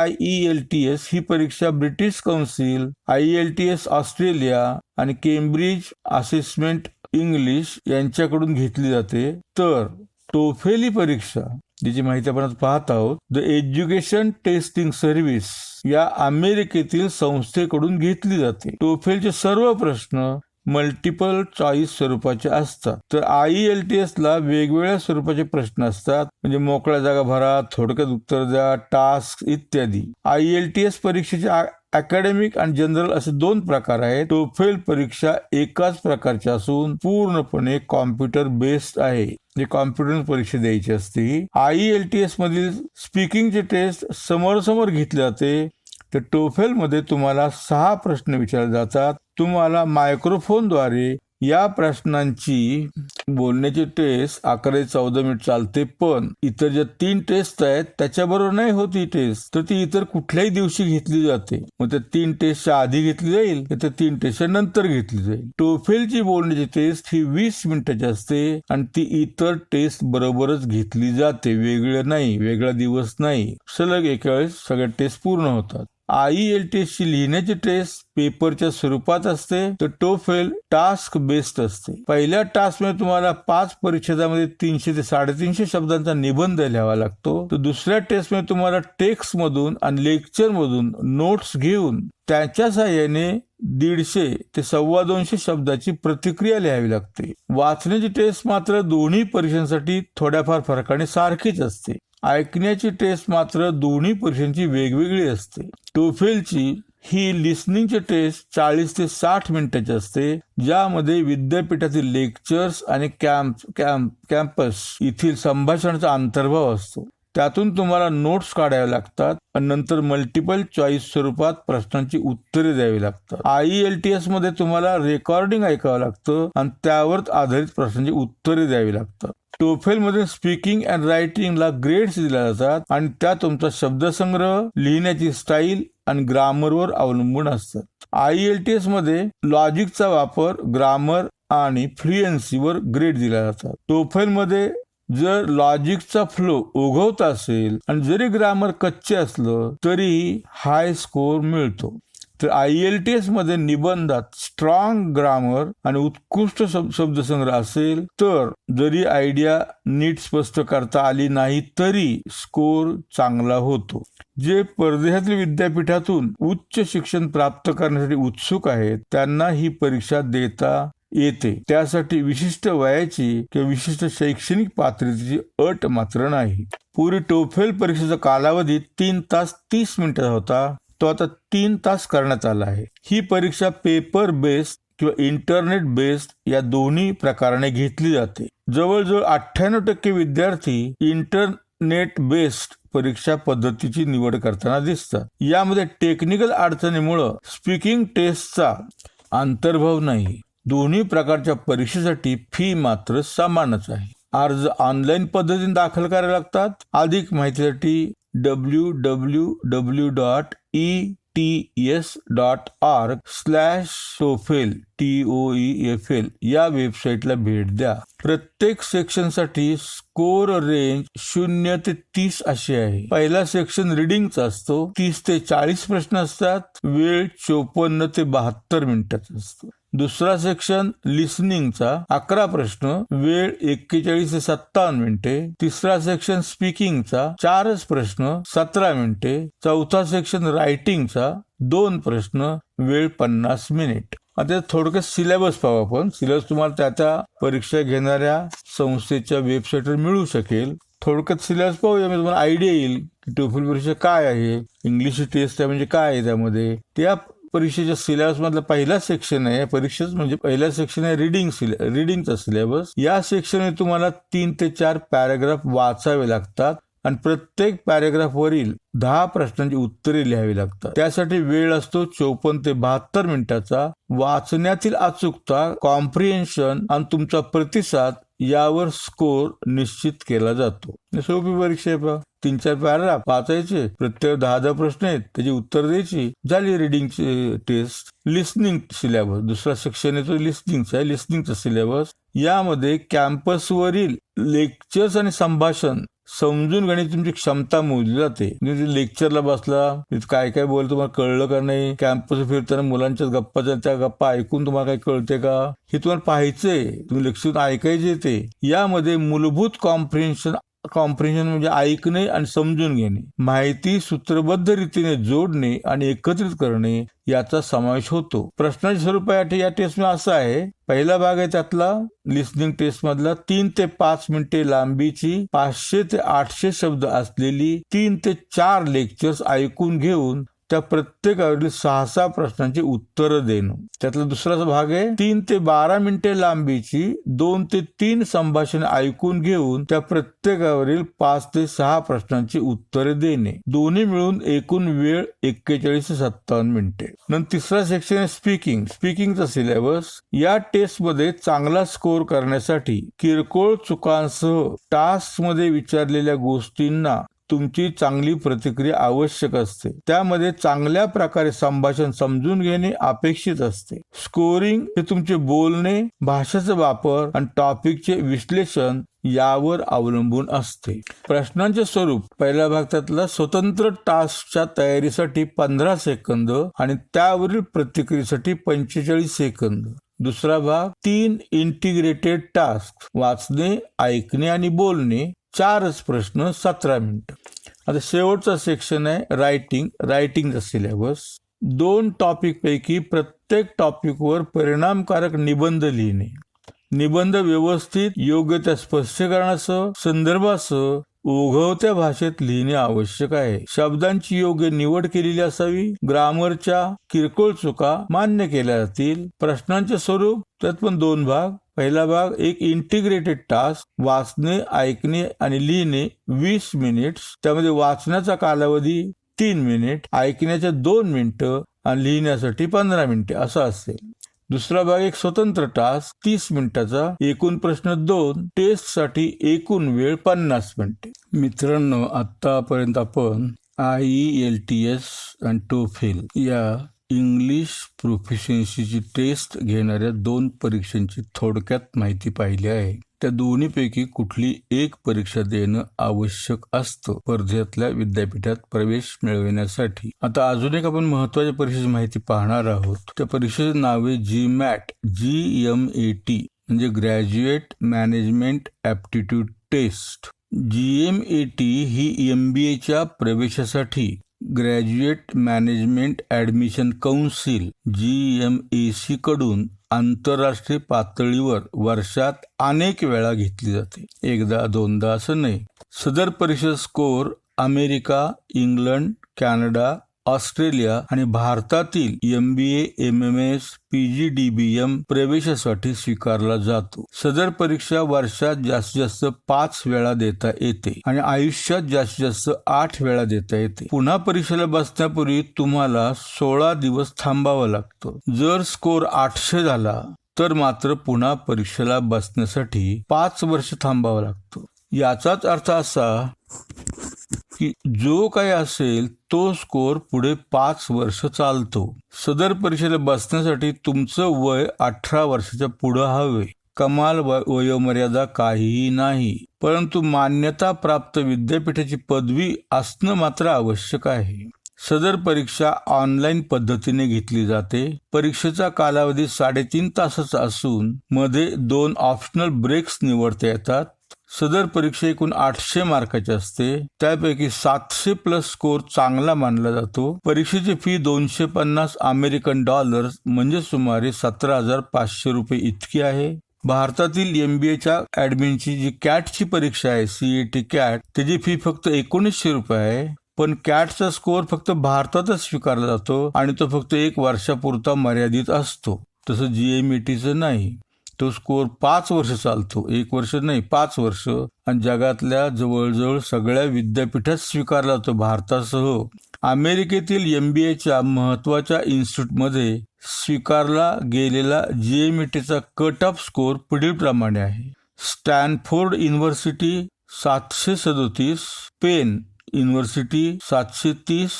IELTS ही परीक्षा ब्रिटिश काउन्सिल, IELTS ऑस्ट्रेलिया आणि केम्ब्रिज असेसमेंट इंग्लिश यांच्याकडून घेतली जाते. तर TOEFL ही परीक्षा जिची माहिती आपण पाहत आहोत, द एज्युकेशन टेस्टिंग सर्व्हिस या अमेरिकेतील संस्थेकडून घेतली जाते. TOEFLचे सर्व प्रश्न मल्टिपल चॉईस स्वरूपाचे असतात. तर IELTS ला वेगवेगळ्या स्वरूपाचे प्रश्न असतात, म्हणजे मोकळ्या जागा भरा, थोडक्यात उत्तर द्या, टास्क इत्यादी. IELTS परीक्षेचे अकॅडमिक आणि जनरल असे 2 प्रकार आहेत. TOEFL परीक्षा एकाच प्रकारची असून पूर्णपणे कॉम्प्युटर बेस्ड आहे, जे कॉम्प्युटर परीक्षा द्यायची असते. IELTS मधील स्पीकिंगचे टेस्ट समोरासमोर घेतले जाते. तर TOEFL मध्ये तुम्हाला 6 प्रश्न विचारले जातात. तुम्हाला मायक्रोफोनद्वारे या प्रश्नांची बोलण्याची टेस्ट 11 ते 14 मिनिट चालते. पण इतर ज्या 3 टेस्ट आहेत त्याच्याबरोबर नाही होती टेस्ट, तर ती इतर कुठल्याही दिवशी घेतली जाते. मग त्या 3 टेस्टच्या आधी घेतली जाईल, त्या 3 टेस्टच्या नंतर घेतली जाईल. TOEFLची बोलण्याची टेस्ट ही 20 मिनिटाची असते आणि ती इतर टेस्ट बरोबरच घेतली जाते. वेगळं नाही, वेगळा दिवस नाही, सलग एका वेळेस सगळ्या टेस्ट पूर्ण होतात. IELTS ची लिहिण्याची टेस्ट पेपरच्या स्वरूपात असते. तर TOEFL टास्क बेस्ड असते. पहिल्या टास्क मध्ये तुम्हाला 5 परिच्छेदामध्ये 300 ते 350 शब्दांचा निबंध लिहावा लागतो. तर दुसऱ्या टेस्ट मध्ये तुम्हाला टेक्स्ट मधून आणि लेक्चर मधून नोट्स घेऊन त्याच्या साहाय्याने 150 ते 250 शब्दाची प्रतिक्रिया लिहावी लागते. वाचण्याची टेस्ट मात्र दोन्ही परीक्षांसाठी थोड्याफार फरकाने सारखीच असते. ऐकण्याची टेस्ट मात्र दोन्ही परीक्षांची वेगवेगळी असते. TOEFLची ही लिसनिंगची टेस्ट 40 ते 60 मिनिटाची असते, ज्यामध्ये विद्यापीठातील लेक्चर्स आणि कॅम्पस येथील संभाषणाचा अंतर्भाव असतो. त्यातून तुम्हाला नोट्स काढाव्या लागतात आणि नंतर मल्टिपल चॉईस स्वरूपात प्रश्नांची उत्तरे द्यावी लागतात. IELTS मध्ये तुम्हाला रेकॉर्डिंग ऐकावं लागतं आणि त्यावर आधारित प्रश्नांची उत्तरे द्यावी लागतात. TOEFL मध्ये स्पीकिंग अँड रायटिंगला ग्रेड्स दिल्या जातात आणि त्या तुमचा शब्दसंग्रह, लिहिण्याची स्टाईल आणि ग्रामरवर अवलंबून असतात. IELTS मध्ये लॉजिकचा वापर, ग्रामर आणि फ्लुएन्सीवर ग्रेड दिल्या जातात. TOEFL मध्ये जर लॉजिकचा फ्लो ओघवता असेल आणि जरी ग्रामर कच्चे असलं तरी हाय स्कोर मिळतो. तर IELTS मध्ये निबंधात स्ट्रॉंग ग्रामर आणि उत्कृष्ट शब्दसंग्रह असेल तर जरी आयडिया नीट स्पष्ट करता आली नाही तरी स्कोर चांगला होतो. जे परदेशातील विद्यापीठातून उच्च शिक्षण प्राप्त करण्यासाठी उत्सुक आहेत त्यांना ही परीक्षा देता येते. त्यासाठी विशिष्ट वयाची किंवा विशिष्ट शैक्षणिक पात्रतेची अट मात्र नाही. पूर्वी TOEFL परीक्षेचा कालावधी 3 तास 30 मिनिटाचा होता, तो आता 3 तास करण्यात आला आहे. ही परीक्षा पेपर बेस्ड किंवा इंटरनेट बेस्ड या दोन्ही प्रकाराने घेतली जाते. जवळजवळ 98% विद्यार्थी इंटरनेट बेस्ड परीक्षा पद्धतीची निवड करताना दिसतात. यामध्ये टेक्निकल अडचणीमुळे स्पीकिंग टेस्टचा अंतर्भाव नाही. दोन्ही प्रकारच्या परीक्षेसाठी फी मात्र समानच आहे. अर्ज ऑनलाईन पद्धतीने दाखल करावे लागतात. अधिक माहितीसाठी www.ets.org/TOEFL TOEFL या वेबसाईटला भेट द्या. प्रत्येक सेक्शनसाठी स्कोर रेंज 0 ते 30 अशी आहे. पहिला सेक्शन रिडिंगचा असतो. 30 ते 40 प्रश्न असतात. वेळ 54 ते 72 मिनिटाचा असतो. दुसरा सेक्शन लिसनिंगचा 11 प्रश्न, वेळ 41 ते 57 मिनिटे. तिसरा सेक्शन स्पीकिंगचा 4 प्रश्न 17 मिनिटे. चौथा सेक्शन रायटिंगचा 2 प्रश्न, वेळ 50 मिनिट. आता थोडक्यात सिलेबस पाहू आपण. सिलेबस तुम्हाला त्या परीक्षा घेणाऱ्या संस्थेच्या वेबसाईटवर मिळू शकेल. थोडक्यात सिलेबस पाहूया, मी तुम्हाला आयडिया येईल की टोफल परीक्षा काय आहे, इंग्लिश टेस्ट आहे म्हणजे काय आहे त्यामध्ये. त्या परीक्षेच्या सिलेबस मधला पहिला सेक्शन आहे. परीक्षेच म्हणजे पहिला सेक्शन आहे रिडिंगचा सिलेबस. या सेक्शनमध्ये तुम्हाला 3 ते 4 पॅराग्राफ वाचावे लागतात आणि प्रत्येक पॅराग्राफ वरील 10 प्रश्नांची उत्तरे लिहावी लागतात. त्यासाठी वेळ असतो 54 ते 72 मिनिटाचा. वाचण्यातील अचूकता, कॉम्प्रिहेन्शन आणि तुमचा प्रतिसाद यावर स्कोर निश्चित केला जातो. सोपी परीक्षा आहे. 3-4 पॅराग्राफ वाचायचे, प्रत्येक 10 प्रश्न आहेत, त्याची उत्तर द्यायची, झाली रिडिंगची टेस्ट. लिसनिंग सिलेबस दुसरा सेक्शन येतो लिसनिंगचा आहे. लिसनिंगचा सिलेबस यामध्ये कॅम्पसवरील लेक्चर्स आणि संभाषण समजून घेण्याची तुमची क्षमता मोजली जाते. लेक्चरला बसला, काय काय बोल तुम्हाला कळलं का नाही, कॅम्पस फिरताना मुलांच्या त्या गप्पा ऐकून तुम्हाला काही कळते का, हे तुम्हाला पाहायचंय. तुम्ही लेक्चर ऐकायचे ते. यामध्ये मूलभूत कॉम्प्रिहेन्शन म्हणजे ऐकणे आणि समजून घेणे, माहिती सूत्रबद्ध रीतीने जोडणे आणि एकत्रित करणे याचा समावेश होतो. प्रश्नाचे स्वरूप या टेस्ट मध्ये असं आहे. पहिला भाग आहे त्यातला लिसनिंग टेस्ट मधला 3 ते 5 मिनिटे लांबीची 500 ते 800 शब्द असलेली 3 ते 4 लेक्चर्स ऐकून घेऊन त्या प्रत्येकावरील 6 प्रश्नांची उत्तरं देणं. त्यातला दुसरा भाग आहे 3 ते 12 मिनिटे लांबीची 2 ते 3 संभाषण ऐकून घेऊन त्या प्रत्येकावरील 5 ते 6 प्रश्नांची उत्तरे देणे. दोन्ही मिळून एकूण वेळ 41 ते 57 मिनिटे. नंतर तिसरा सेक्शन आहे स्पीकिंगचा सिलेबस. या टेस्ट मध्ये चांगला स्कोर करण्यासाठी किरकोळ चुकांसह टास्क मध्ये विचारलेल्या गोष्टींना तुमची चांगली प्रतिक्रिया आवश्यक असते. त्यामध्ये चांगल्या प्रकारे संभाषण समजून घेणे अपेक्षित असते. स्कोरिंग हे तुमचे बोलणे, भाषेचा वापर आणि टॉपिकचे विश्लेषण यावर अवलंबून असते. प्रश्नांचे स्वरूप पहिला भाग त्यातला स्वतंत्र टास्कच्या तयारीसाठी 15 सेकंद आणि त्यावरील प्रतिक्रियेसाठी 45 सेकंद. दुसरा भाग 3 इंटिग्रेटेड टास्क, वाचणे, ऐकणे आणि बोलणे, 4 प्रश्न 17 मिनिटं. आता शेवटचा सेक्शन आहे रायटिंगचा सिलेबस. 2 टॉपिक पैकी प्रत्येक टॉपिकवर परिणामकारक निबंध लिहिणे. निबंध व्यवस्थित, योग्य त्या स्पष्टीकरणासह, संदर्भासह, ओघवत्या भाषेत लिहिणे आवश्यक आहे. शब्दांची योग्य निवड केलेली असावी. ग्रामरच्या किरकोळ चुका मान्य केल्या जातील. प्रश्नांचे स्वरूप त्यात पण 2 भाग. पहिला भाग एक इंटिग्रेटेड टास्क, वाचणे, ऐकणे आणि लिहिणे 20 मिनिट्स. त्यामध्ये वाचण्याचा कालावधी 3 मिनिट, ऐकण्याच्या 2 मिनिटं आणि लिहिण्यासाठी 15 मिनिटे असा असेल. दुसरा भाग एक स्वतंत्र टास्क 30 मिनिटाचा, एकूण प्रश्न 2, टेस्ट साठी एकूण वेळ 50 मिनिटे. मित्रांनो, आतापर्यंत आपण IELTS आणि TOEFL या इंग्लिश प्रोफिशियन्सीची टेस्ट घेणाऱ्या 2 परीक्षांची थोडक्यात माहिती पाहिली आहे. त्या दोन्हीपैकी कुठली एक परीक्षा देणं आवश्यक असतं स्पर्धेतल्या विद्यापीठात प्रवेश मिळविण्यासाठी. आता अजून एक आपण महत्वाच्या परीक्षेची माहिती पाहणार आहोत. त्या परीक्षेचे नाव आहे GMAT GMAT म्हणजे graduate management aptitude test. GMAT ही MBAच्या प्रवेशासाठी graduate management admission council GMAC कडून आंतरराष्ट्रीय पातळीवर वर्षात अनेक वेळा घेतली जाते. एकदा दोनदा असं नाही. सदर परीक्षा score America, England, Canada, Australia आणि भारतातील MBA, MMS, PG, DBM प्रवेशासाठी स्वीकारला जातो. सदर परीक्षा वर्षात जास्तीत जास्त 5 वेळा देता येते आणि आयुष्यात जास्तीत जास्त 8 वेळा देता येते. पुन्हा परीक्षेला बसण्यापूर्वी तुम्हाला 16 दिवस थांबावं लागतं. जर स्कोर 800 झाला तर मात्र पुन्हा परीक्षेला बसण्यासाठी 5 वर्ष थांबावं लागतं. याचाच अर्थ असा की जो काही असेल तो स्कोर पुढे 5 वर्ष चालतो. सदर परीक्षेला बसण्यासाठी तुमचं वय 18 वर्षाच्या पुढे हवे. कमाल वयोमर्यादा काहीही नाही, परंतु मान्यता प्राप्त विद्यापीठाची पदवी असणं मात्र आवश्यक आहे. सदर परीक्षा ऑनलाईन पद्धतीने घेतली जाते. परीक्षेचा कालावधी 3.5 तासाचा असून मध्ये 2 ऑप्शनल ब्रेक्स निवडता येतात. सदर परीक्षा एकूण 800 मार्काची असते. त्यापैकी 700 प्लस स्कोर चांगला मानला जातो. परीक्षेची फी $250 म्हणजे सुमारे 17,500 रुपये इतकी आहे. भारतातील MBAच्या ऍडमिनची जी कॅटची परीक्षा आहे, CET कॅट, त्याची फी फक्त 1900 रुपये आहे. पण कॅटचा स्कोर फक्त भारतातच स्वीकारला जातो आणि तो फक्त 1 वर्षापुरता मर्यादित असतो. तसं GMATचं नाही. तो स्कोर 5 वर्ष चालतो. 1 वर्ष नाही, 5 वर्ष. आणि जगातल्या जवळजवळ सगळ्या विद्यापीठात स्वीकारला जातो भारतासह. अमेरिकेतील MBAच्या महत्वाच्या इन्स्टिट्यूटमध्ये स्वीकारला गेलेला GMATचा कट ऑफ स्कोर पुढील प्रमाणे आहे. Stanford University 737, Penn University 730,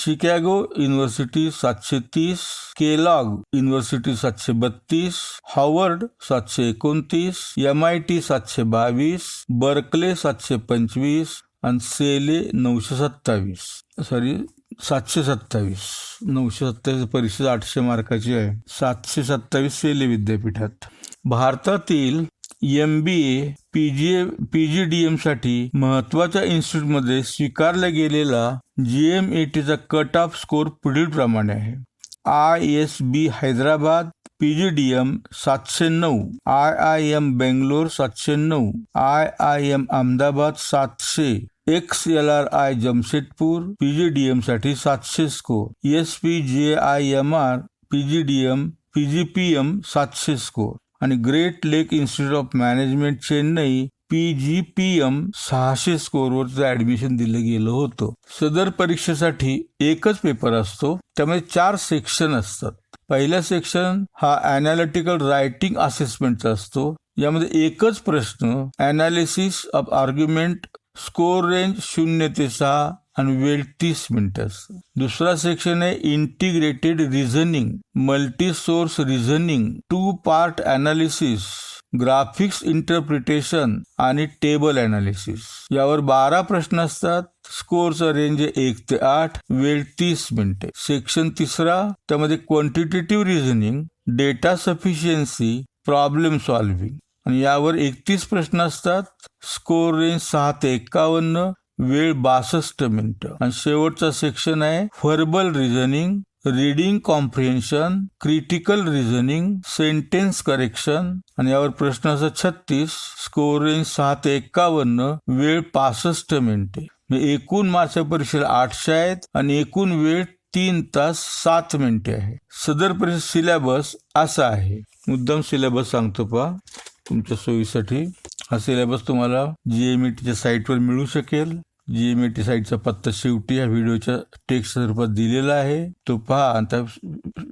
Chicago University 730, Kellogg University 732, Harvard 729, MIT 722, Berkeley 725 आणि सेले 727 परीक्षा 800 मार्काची आहे. 727 सेले विद्यापीठात. भारतातील MBA, PGDM साठी महत्वाच्या इन्स्टिट्यूटमध्ये स्वीकारला गेलेला GMATचा कट ऑफ स्कोर पुढील प्रमाणे आहे. ISB Hyderabad PGDM 709, IIM Bangalore 709, IIM Ahmedabad 700, XLRI Jamshedpur PGDM साठी 700 स्कोर, SPJIMR PGPM 700 स्कोर आणि great lake institute of management Chennai PGPM 600 स्कोरवर ऍडमिशन दिलं गेलं होतं. सदर परीक्षेसाठी एकच पेपर असतो. त्यामध्ये 4 सेक्शन असतात. पहिला सेक्शन हा अनालिटिकल रायटिंग असेसमेंटचा असतो. यामध्ये एकच प्रश्न, analysis of argument, score range 0 ते 6 आणि वेळ 30 मिनिटं. दुसरा सेक्शन आहे integrated reasoning, multi source reasoning, 2 part analysis, graphics interpretation आणि टेबल अनालिसिस. यावर 12 प्रश्न असतात. स्कोरचा रेंज 1 ते 8, वेळ 30 मिनिटे. सेक्शन तिसरा, त्यामध्ये quantitative reasoning, data sufficiency, problem solving आणि यावर 31 प्रश्न असतात. स्कोर रेंज 6 ते 51, वेळ 62 मिनिटं. आणि शेवटचा सेक्शन आहे verbal reasoning, reading comprehension, critical reasoning, sentence correction आणि यावर प्रश्न असतात 36. स्कोर रेंज 6 ते 51, वेळ 65 मिनिटे. एकूण मार्क्सच्या परीक्षेला 800 आहेत आणि एकूण वेळ 3 तास 7 मिनिटे आहे. सदर परीक्षा सिलेबस असा आहे. मुद्दाम सिलेबस सांगतो पहा तुमच्या सोयीसाठी. हा सिलेबस तुम्हाला GMATच्या साईटवर मिळू शकेल. GMAT साईटचा पत्ता शेवटी या व्हिडिओच्या टेक्स्ट रूपात दिलेला आहे. तो पहा आणि त्या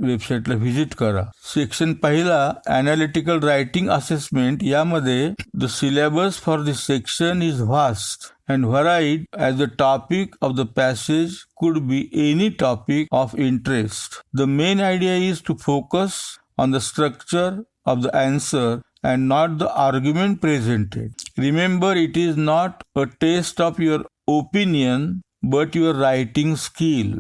वेबसाईटला व्हिजिट करा. सेक्शन पहिला अनालिटिकल रायटिंग असेसमेंट. यामध्ये the syllabus for this section is vast and varied as the topic of the passage could be any topic of interest. The main idea is to focus on the structure of the answer and not the argument presented. Remember, it is not a test of your opinion but your writing skill.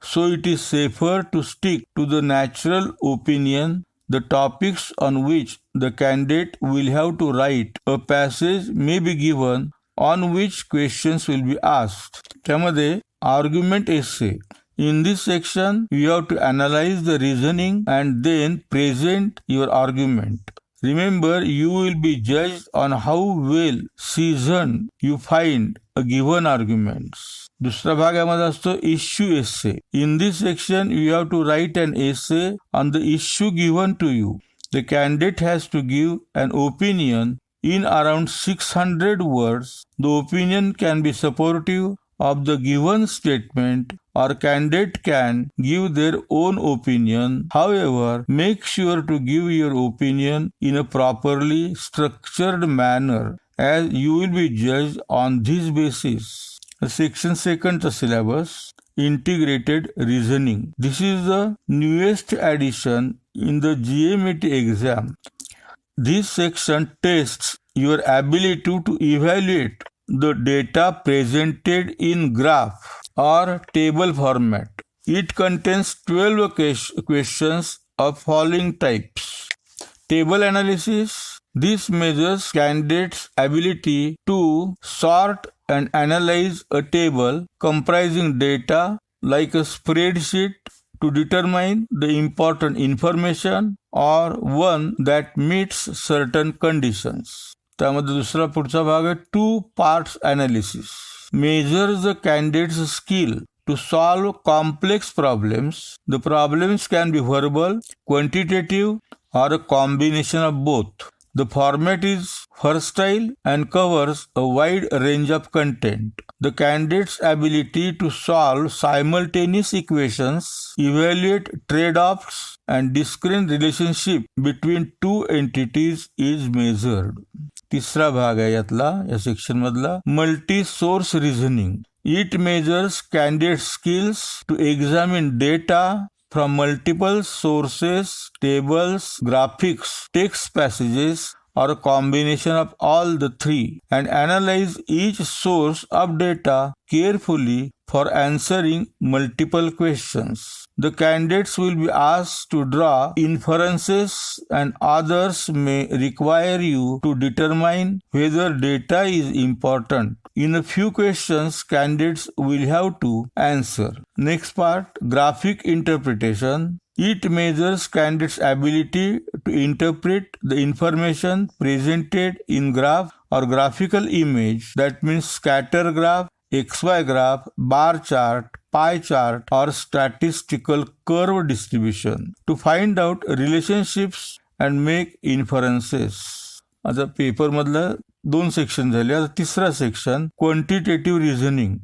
So it is safer to stick to the natural opinion. The topics on which the candidate will have to write a passage may be given on which questions will be asked. त्यामध्ये argument essay. In this section, you have to analyze the reasoning and then present your argument. Remember, you will be judged on how well seasoned you find a given arguments. दुसरा भाग यामध्ये असतो issue essay. In this section you have to write an essay on the issue given to you. The candidate has to give an opinion in around 600 words. The opinion can be supportive of the given statement or candidate can give their own opinion. However, make sure to give your opinion in a properly structured manner as you will be judged on this basis. Section 2 syllabus, Integrated Reasoning. This is the newest addition in the GMAT exam. This section tests your ability to evaluate the data presented in graph or table format. It contains 12 questions of following types. Table analysis. This measures candidates' ability to sort and analyze a table comprising data like a spreadsheet to determine the important information or one that meets certain conditions. त्यामध्ये दुसरा पुढचा भाग आहे two parts analysis. Measures the candidates skill to solve complex problems. The problems can be verbal, quantitative, or a combination of both. The format is versatile and covers a wide range of content. The candidate's ability to solve simultaneous equations, evaluate trade-offs, and discern relationship between two entities is measured. तिसरा भाग आहे यातला या section मधला multi source reasoning. It measures candidate skills to examine data from multiple sources, tables, graphics, text passages, or a combination of all the three, and analyze each source of data carefully for answering multiple questions. The candidates will be asked to draw inferences, and others may require you to determine whether data is important. In a few questions, candidates will have to answer. Next part, graphic interpretation. It measures candidates' ability to interpret the information presented in graph or graphical image. That means scatter graph, XY graph, bar chart, pie chart, or statistical curve distribution to find out relationships and make inferences. आता paper मधलं 2 section झाले. आता तिसरा section quantitative reasoning.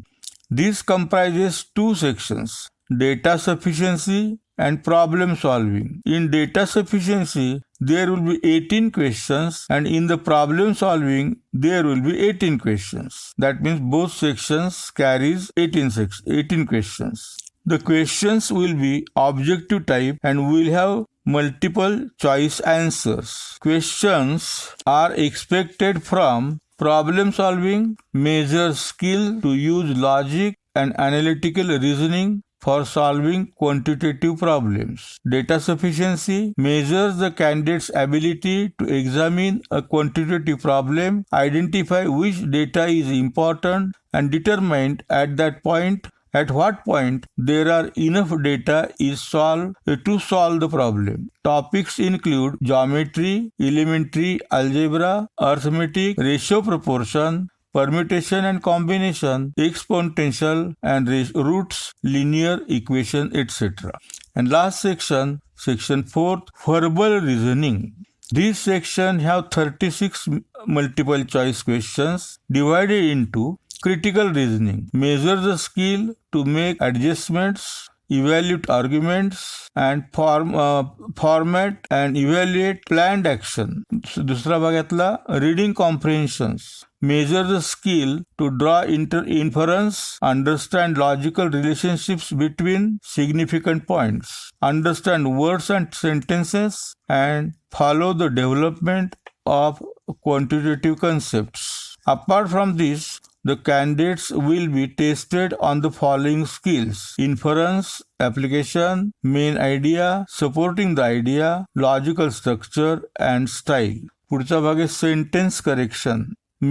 This comprises 2 sections, data sufficiency and problem solving. In data sufficiency, there will be 18 questions, and in the problem solving, there will be 18 questions. That means both sections carries 18 questions. The questions will be objective type and will have multiple choice answers. Questions are expected from problem solving, measures skill to use logic and analytical reasoning for solving quantitative problems. Data sufficiency measures the candidate's ability to examine a quantitative problem, identify which data is important, and determine at what point there are enough data to solve the problem. Topics include geometry, elementary algebra, arithmetic, ratio proportion, permutation and combination, exponential and roots, linear equation, etc. And last section, section 4, verbal reasoning. This section have 36 multiple choice questions divided into critical reasoning. Measure the skill to make adjustments, evaluate arguments, and format and evaluate planned action. दुसरा भागातला reading comprehensions. Measure the skill to draw inference, understand logical relationships between significant points, understand words and sentences, and follow the development of quantitative concepts. Apart from this, the candidates will be tested on the following skills: inference, application, main idea, supporting the idea, logical structure, and style. पुढचा भाग आहे sentence correction.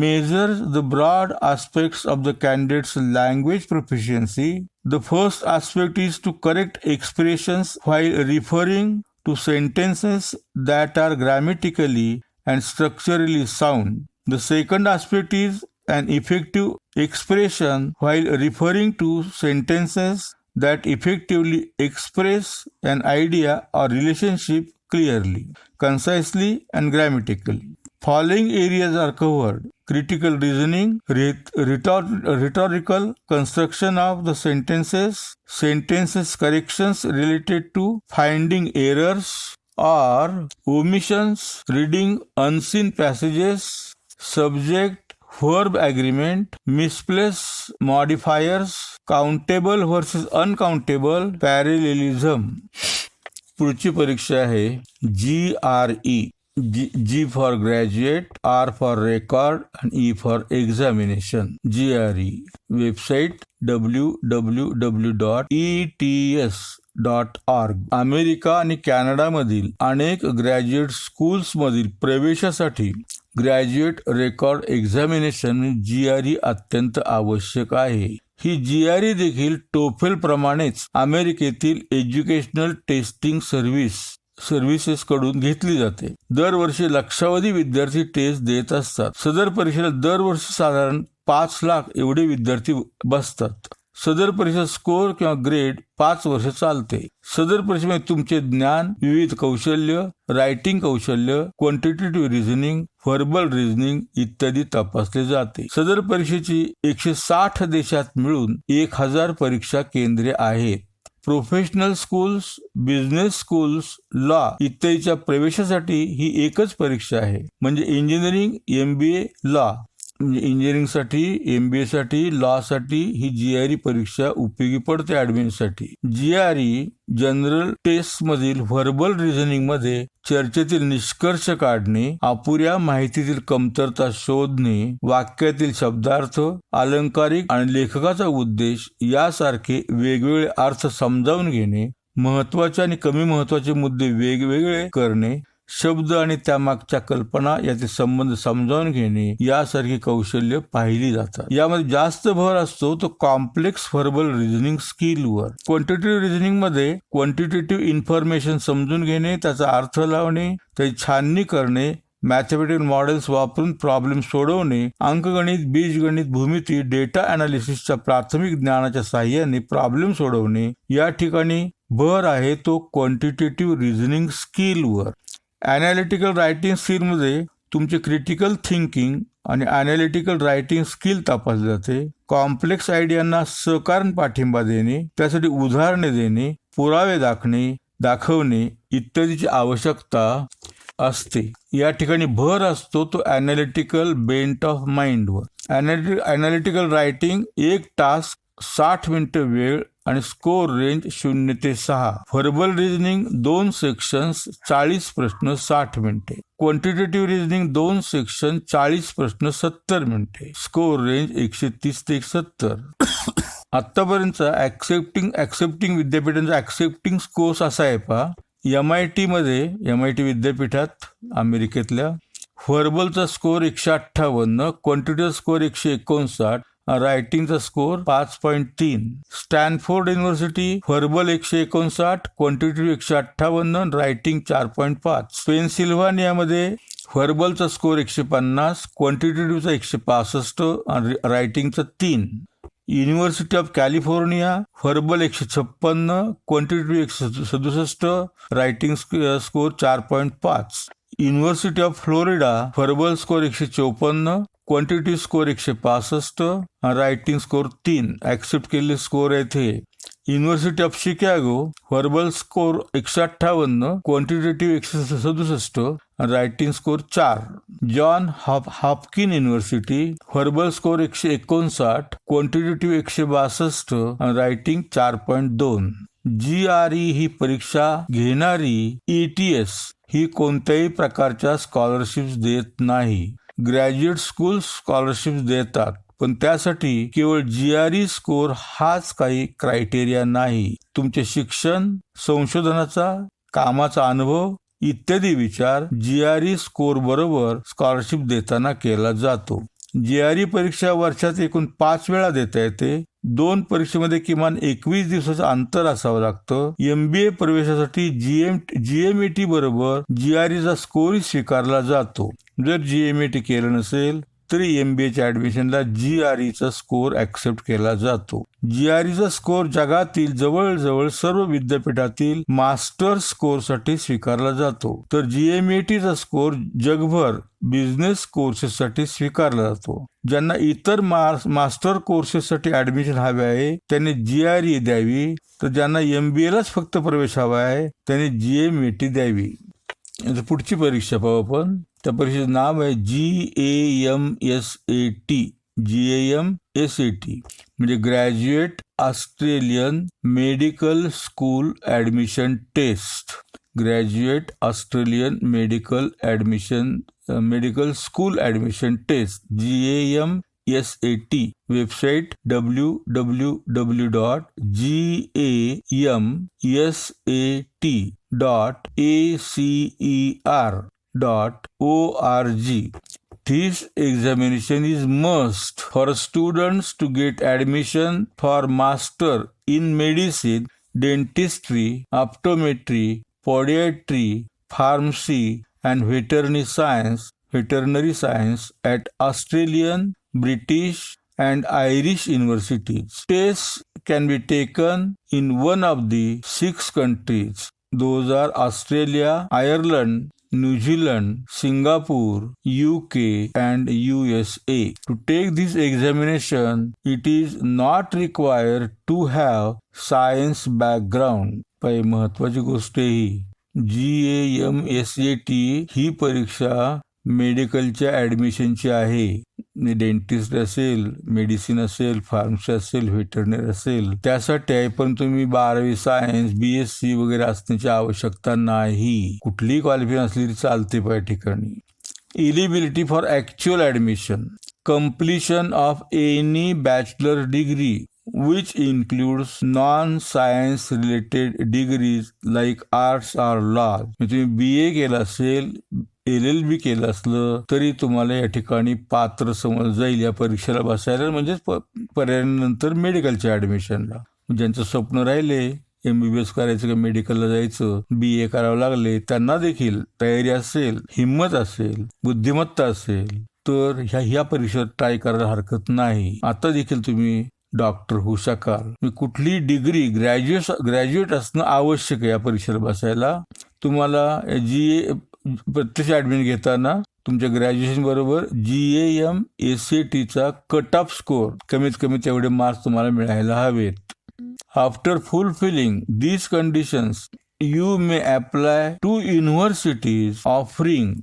Measures the broad aspects of the candidate's language proficiency. The first aspect is to correct expressions while referring to sentences that are grammatically and structurally sound. The second aspect is an effective expression while referring to sentences that effectively express an idea or relationship clearly, concisely, and grammatically. Following areas are covered: critical reasoning, rhetorical construction of the sentences, sentences corrections related to finding errors or omissions, reading unseen passages, subject verb agreement, misplaced modifiers, countable versus uncountable, parallelism. पुढची परीक्षा आहे GRE. G for graduate, R for record, and E for examination. GRE. Website www.ets.org. America आणि कॅनडामधील अनेक graduate स्कूल्समधील प्रवेशासाठी graduate record examination GRE अत्यंत आवश्यक आहे. ही GRE देखील टोफेल प्रमाणेच अमेरिकेतील एज्युकेशनल टेस्टिंग सर्व्हिसेस कडून घेतली जाते. दरवर्षी लक्षावधी विद्यार्थी टेस्ट देत असतात. सदर परीक्षेला दरवर्षी साधारण 5 लाख एवढे विद्यार्थी बसतात. सदर परीक्षा स्कोर किंवा ग्रेड 5 वर्ष चालते. सदर परीक्षेमध्ये तुमचे ज्ञान, विविध कौशल्य, रायटिंग कौशल्य, क्वांटिटेटिव्ह रिझनिंग, व्हर्बल रिझनिंग इत्यादी तपासले जाते. सदर परीक्षेची 160 देशात मिळून 1000 परीक्षा केंद्रे आहेत. Professional schools, business schools, law इत्यादीच्या प्रवेशासाठी ही एकच परीक्षा आहे. म्हणजे इंजिनिअरिंग, MBA, लॉ, म्हणजे इंजिनिअरिंगसाठी, MBA साठी, लॉ साठी ही GRE परीक्षा उपयोगी पडते ऍडमिशनसाठी. GRE जनरल टेस्ट मधील व्हर्बल रिझनिंग मध्ये चर्चेतील निष्कर्ष काढणे, अपुऱ्या माहितीतील कमतरता शोधणे, वाक्यातील शब्दार्थ, अलंकारिक आणि लेखकाचा उद्देश यासारखे वेगवेगळे अर्थ समजावून घेणे, महत्वाचे आणि कमी महत्वाचे मुद्दे वेगवेगळे करणे, शब्द आणि त्यामागच्या कल्पना याचे संबंध समजावून घेणे यासारखी कौशल्य पाहिली जातात. यामध्ये जास्त भर असतो तो कॉम्प्लेक्स व्हर्बल रिझनिंग स्किलवर. क्वांटिटेटिव्ह रिझनिंग मध्ये क्वांटिटेटिव्ह इन्फॉर्मेशन समजून घेणे, त्याचा अर्थ लावणे, त्याची छाननी करणे, मॅथमॅटिकल मॉडेल्स वापरून प्रॉब्लेम सोडवणे, अंकगणित, बीजगणित, भूमिती, डेटा अनालिसिसच्या प्राथमिक ज्ञानाच्या साहाय्याने प्रॉब्लेम सोडवणे या ठिकाणी भर आहे तो क्वांटिटेटिव्ह रिझनिंग स्किलवर. ॲनालिटिकल रायटिंग स्किलमध्ये तुमचे क्रिटिकल थिंकिंग आणि ॲनालिटिकल रायटिंग स्किल तपासले जाते. कॉम्प्लेक्स आयडियांना सहकारण पाठिंबा देणे, त्यासाठी उदाहरणे देणे, पुरावे दाखवणे इत्यादीची आवश्यकता असते. या ठिकाणी भर असतो तो ॲनालिटिकल बेंट ऑफ माइंडवर. ॲनालिटिकल रायटिंग 1 तास 60 मिनिटं वेळ आणि स्कोर रेंज 0 ते 6. व्हर्बल रिझनिंग 2 सेक्शन्स 40 प्रश्न 60 मिनिटे. क्वांटिटेटिव्ह रिझनिंग 2 सेक्शन 40 प्रश्न 70 मिनिटे. स्कोर रेंज 130 ते 170. आतापर्यंतचा ऍक्सेप्टिंग विद्यापीठांचा ऍक्सेप्टिंग कोर्स असा आहे पहा. MIT विद्यापीठात अमेरिकेतल्या व्हर्बलचा स्कोर 158, क्वांटिटेटिव्ह स्कोर 159, रायटिंगचा score 5.3. Stanford university verbal 159, quantitative 158, writing 4.5. पेनसिल्व्हानियामध्ये व्हर्बलचा स्कोर 150, क्वांटिटेटिव्हचा 165 आणि रायटिंगचा 3. University of California verbal 156, quantitative 167, writing score 4.5. University of Florida verbal score 154, quantitative score 165, writing score 3. Accept केलेले स्कोर येथे. University of Chicago verbal score 158, quantitative 167, writing score 4. John Hopkin university verbal score 159, quantitative 162, writing 4.2. GRE ही परीक्षा घेणारी ETS ही कोणत्याही प्रकारच्या scholarships देत नाही. Graduate school scholarships देतात, पण त्यासाठी केवळ GRE स्कोर हाच काही क्रायटेरिया नाही. तुमचे शिक्षण, संशोधनाचा, कामाचा अनुभव इत्यादी विचार GRE स्कोर बरोबर स्कॉलरशिप देताना केला जातो. GRE परीक्षा वर्षात एकूण 5 वेळा देता येते. 2 परीक्षेमध्ये किमान 21 दिवसाचं अंतर असावं लागतं. MBA प्रवेशासाठी GMAT बरोबर GREचा स्कोरही स्वीकारला जातो. जर GMAT केलं नसेल तरी MBAच्या ऍडमिशनला GREचा स्कोर ऍक्सेप्ट केला जातो. GREचा स्कोर जगातील जवळजवळ सर्व विद्यापीठातील मास्टर्स स्कोरसाठी स्वीकारला जातो, तर GMATचा स्कोर जगभर बिझनेस कोर्सेससाठी स्वीकारला जातो. ज्यांना इतर मास्टर कोर्सेससाठी ऍडमिशन हवे आहे त्यांनी GRE द्यावी, तर ज्यांना MBAलाच फक्त प्रवेश हवा आहे त्यांनी GMAT द्यावी. पुढची परीक्षा पाहू आपण. त्या परीक्षेचं नाव आहे GAMSAT म्हणजे graduate Australian medical school admission test. Graduate Australian medical school admission test GAMSAT. Website www.GAMSAT.acer.org. This examination is must for students to get admission for master in medicine, dentistry, optometry, podiatry, pharmacy and veterinary science at Australian, British and Irish universities. Tests can be taken in one of the 6 countries. Those are Australia, Ireland, New Zealand, Singapore, UK and USA. To take this examination, it is not required to have science background. काही महत्वाची गोष्ट ही GAMSAT ही परीक्षा मेडिकलच्या ऍडमिशनची आहे. Dentist असेल, medicine असेल, pharmacy असेल, व्हेटरनरी असेल, त्यासाठी आहे. पण तुम्ही 12वी सायन्स, BSc वगैरे असण्याची आवश्यकता नाही. कुठलीही क्वालिफिकेशन असली तरी चालते पाहिजे ठिकाणी. Eligibility for actual admission. Completion of any bachelor degree which includes non-science related degrees like arts or law. तुम्ही BA केलं असेल, LLB केलं असलं तरी तुम्हाला या ठिकाणी पात्र समजलं जाईल या परीक्षेला बसायला, म्हणजेच पर्यायानंतर मेडिकलच्या ऍडमिशनला. ज्यांचं स्वप्न राहिले MBBS करायचं किंवा मेडिकलला जायचं, BA करावं लागले, त्यांना देखील तयारी असेल, हिंमत असेल, बुद्धिमत्ता असेल तर ह्या परीक्षेत ट्राय करायला हरकत नाही. आता देखील तुम्ही डॉक्टर होऊ शकाल. कुठली डिग्री ग्रॅज्युएट असणं आवश्यक आहे या परीक्षेला बसायला. तुम्हाला प्रत्यक्ष ऍडमिशन घेताना तुमच्या ग्रॅज्युएशन बरोबर GAMSATचा कट ऑफ स्कोर कमीत कमी तेवढे मार्क्स तुम्हाला मिळायला हवेत. After fulfilling these conditions you may apply to universities offering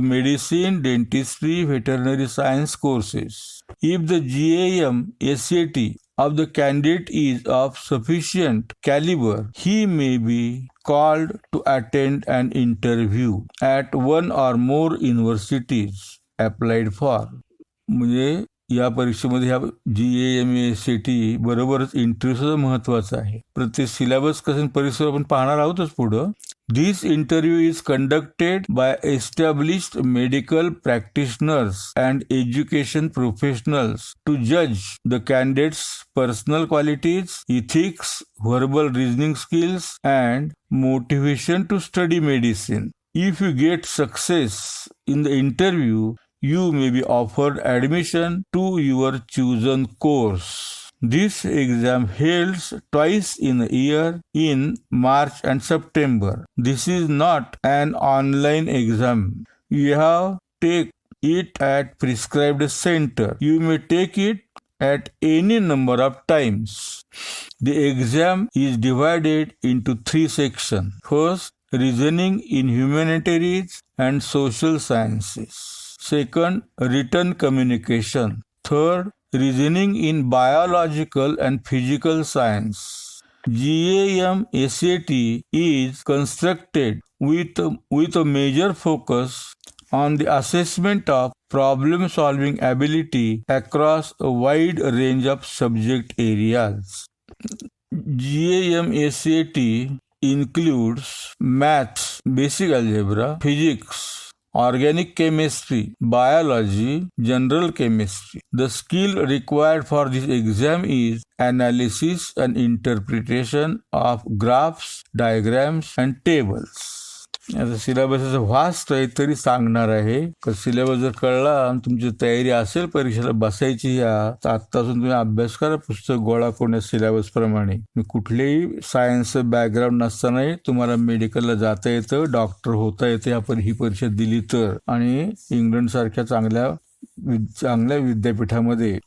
medicine, dentistry, veterinary science courses. If the GAMSAT of the candidate is of sufficient caliber, he may be called to attend an interview at one or more universities applied for. म्हणजे या परीक्षेमध्ये ह्या GAMSAT बरोबरच interview सुद्धा महत्वाचा आहे. प्रत्येक syllabus कसं परीक्षा आपण पाहणार आहोतच पुढं. This interview is conducted by established medical practitioners and education professionals to judge the candidate's personal qualities, ethics, verbal reasoning skills, and motivation to study medicine. If you get success in the interview, you may be offered admission to your chosen course. This exam holds twice in a year in March and September. This is not an online exam. You have to take it at prescribed center. You may take it at any number of times. The exam is divided into 3 sections. First, reasoning in humanities and social sciences. Second, written communication. Third, reasoning in biological and physical science. GAMSAT is constructed with a major focus on the assessment of problem-solving ability across a wide range of subject areas. GAMSAT includes maths, basic algebra, physics, organic chemistry, biology, general chemistry. The skill required for this exam is analysis and interpretation of graphs, diagrams, and tables. आता syllabus vast आहे तरी सांगणार आहे. Syllabus जर कळला आणि तुमची तयारी असेल परीक्षेला बसायची तर आत्तापासून तुम्ही अभ्यास करा, पुस्तक गोळा करून सिलेबस प्रमाणे. मी कुठलेही सायन्स बॅकग्राऊंड नसतानाही तुम्हाला मेडिकलला जाता येतं, डॉक्टर होता येते आपण ही परीक्षा दिली तर. आणि इंग्लंड सारख्या चांगल्या विद्यापीठामध्ये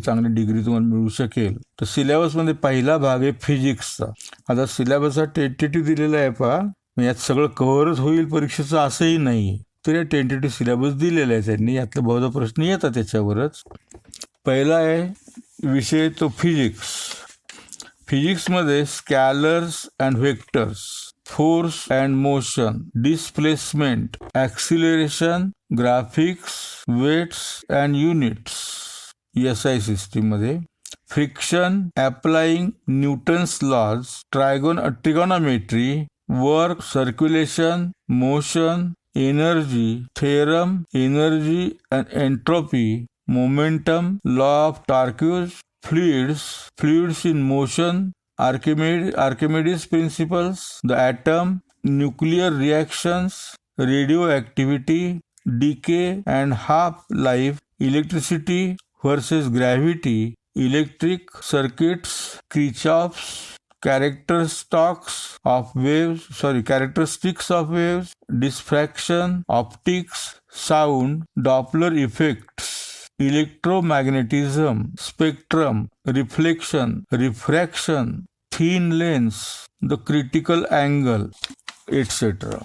चांगली डिग्री तुम्हाला मिळू शकेल. तर सिलेबस मध्ये पहिला भाग आहे फिजिक्सचा. आता सिलेबस हा टेंटेटिव्ह दिलेला आहे पहा, यात सगळं कव्हरच होईल परीक्षेचं असंही नाही, तर या टेंटेटिव्ह सिलेबस दिलेला आहे त्यांनी. यातला बहुधा प्रश्न येतात त्याच्यावरच. पहिला आहे विषय तो फिजिक्स. फिजिक्समध्ये scalars and vectors, force and motion, displacement, acceleration, graphics, weights and units SI system मध्ये, friction, applying Newton's laws, trigonometry, work, circulation, motion, energy, theorem, energy and entropy, momentum, law of torques, fluids in motion, Archimedes principles, the atom, nuclear reactions, radioactivity, decay and half-life, electricity versus gravity, electric circuits, Kirchhoff's characteristics of waves, diffraction, optics, sound, Doppler effects, electromagnetism, spectrum, reflection, refraction, thin lens, the critical angle, etc.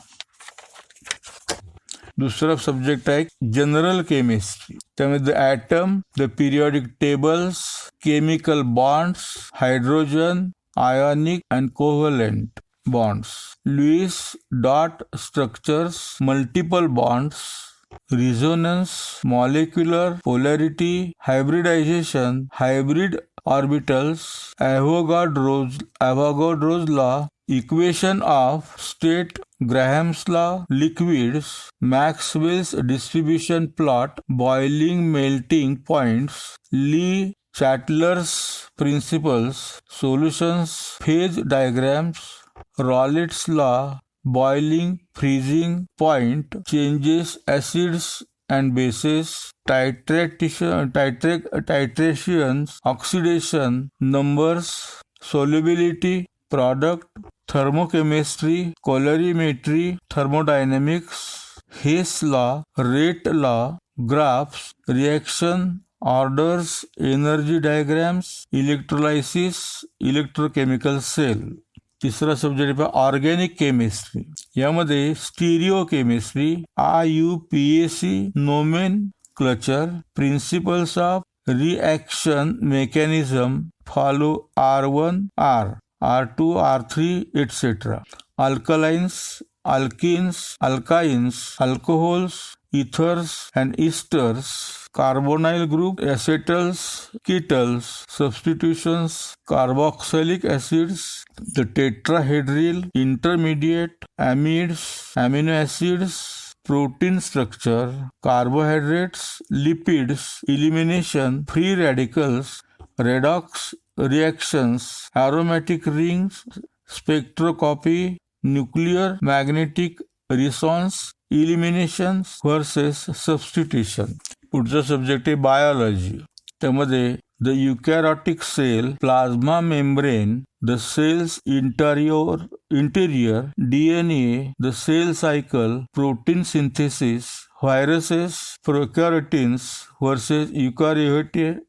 दुसरा subject आहे general chemistry. त्यामध्ये atom, the periodic tables, chemical bonds, hydrogen, ionic and covalent bonds, Lewis dot structures, multiple bonds, resonance, molecular polarity, hybridization, hybrid orbitals, Avogadro's law, equation of state, Graham's law, liquids, Maxwell's distribution plot, boiling melting points, Lee Chatler's principles, solutions, phase diagrams, Rayleigh's law, boiling, freezing point, changes, acids and bases, titrations, oxidation, numbers, solubility, product, thermochemistry, colorimetry, thermodynamics, Hess law, rate law, graphs, reaction, orders, energy diagrams, electrolysis, electrochemical cell. तिसरा subject आहे organic chemistry. यामध्ये stereo chemistry, IUPAC, nomenclature, principles of reaction mechanism, follow R1, R2, R3, etc. अल्कलाइन्स, alkenes, alkynes, alcohols, ethers and esters, carbonyl group, acetals, ketals, substitutions, carboxylic acids, the tetrahedral, intermediate, amides, amino acids, protein structure, carbohydrates, lipids, elimination, free radicals, redox reactions, aromatic rings, spectroscopy, nuclear magnetic resonance, elimination versus substitution. पुढचा subject आहे biology. त्यामध्ये the eukaryotic cell, plasma membrane, the cells interior, DNA, the cell cycle, protein synthesis, viruses, prokaryotes versus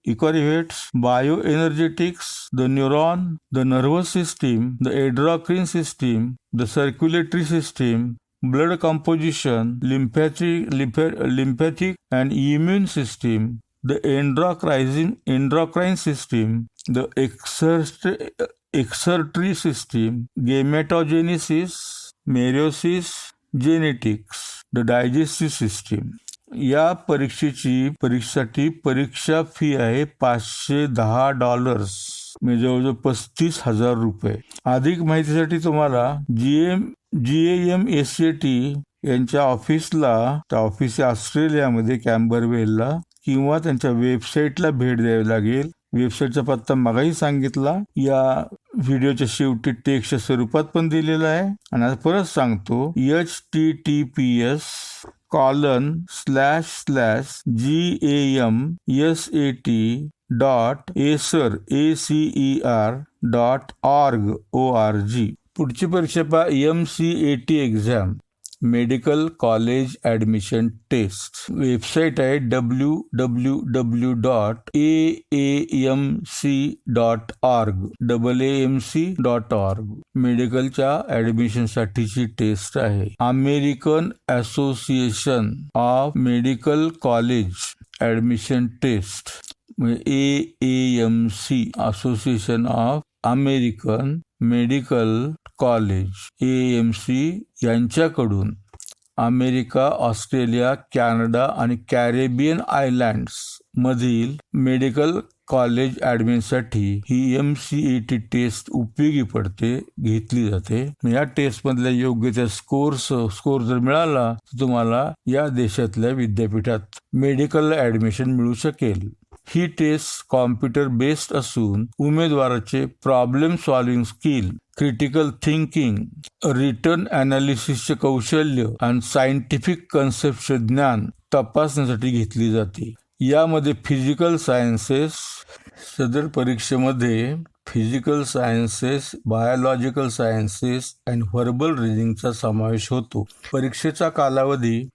eukaryotes, bioenergetics, the neuron, the nervous system, the endocrine system, the circulatory system, blood composition, lymphatic and immune system, the endocrine system, the excretory system, gametogenesis, meiosis, genetics, the digestive system. या परीक्षेसाठी परीक्षा fee आहे $510, म्हणजे जवळजवळ ₹35,000. अधिक माहितीसाठी तुम्हाला GAMSAT यांच्या ऑफिसला, त्या ऑफिस ऑस्ट्रेलियामध्ये कॅम्बरवेलला, किंवा त्यांच्या वेबसाईटला भेट द्यावी लागेल. वेबसाईटचा पत्ता मगाही सांगितला. या व्हिडिओच्या शेवटी टेक्स्टच्या स्वरूपात पण दिलेला आहे. आणि आता परत सांगतो, https://GAMSAT.ACER.org. पुढची परीक्षा पहा, MCAT exam, medical college admission test. Website आहे www.aamc.org. मेडिकलच्या ॲडमिशनसाठीची टेस्ट आहे. American association of medical college admission test, AAMC, association of American medical college, AAMC यांच्याकडून अमेरिका, ऑस्ट्रेलिया, कॅनडा आणि कॅरेबियन आयलँड्स मधील मेडिकल कॉलेज ॲडमिशनसाठी ही MCAT टेस्ट उपयोगी पडते, घेतली जाते. या टेस्ट मधल्या योग्यता स्कोर जर मिळाला तर तुम्हाला या देशातल्या विद्यापीठात मेडिकल ॲडमिशन मिळू शकेल. ही टेस्ट कॉम्प्युटर बेस्ड असून उमेदवाराचे problem solving skill, critical thinking, written ॲनालिसिसचे कौशल्य आणि सायंटिफिक कन्सेप्टचे ज्ञान तपासण्यासाठी घेतली जाते. यामध्ये फिजिकल सायन्सेस, सदर परीक्षेमध्ये physical sciences, biological sciences and verbal रिजनिंगचा समावेश होतो. परीक्षेचा कालावधी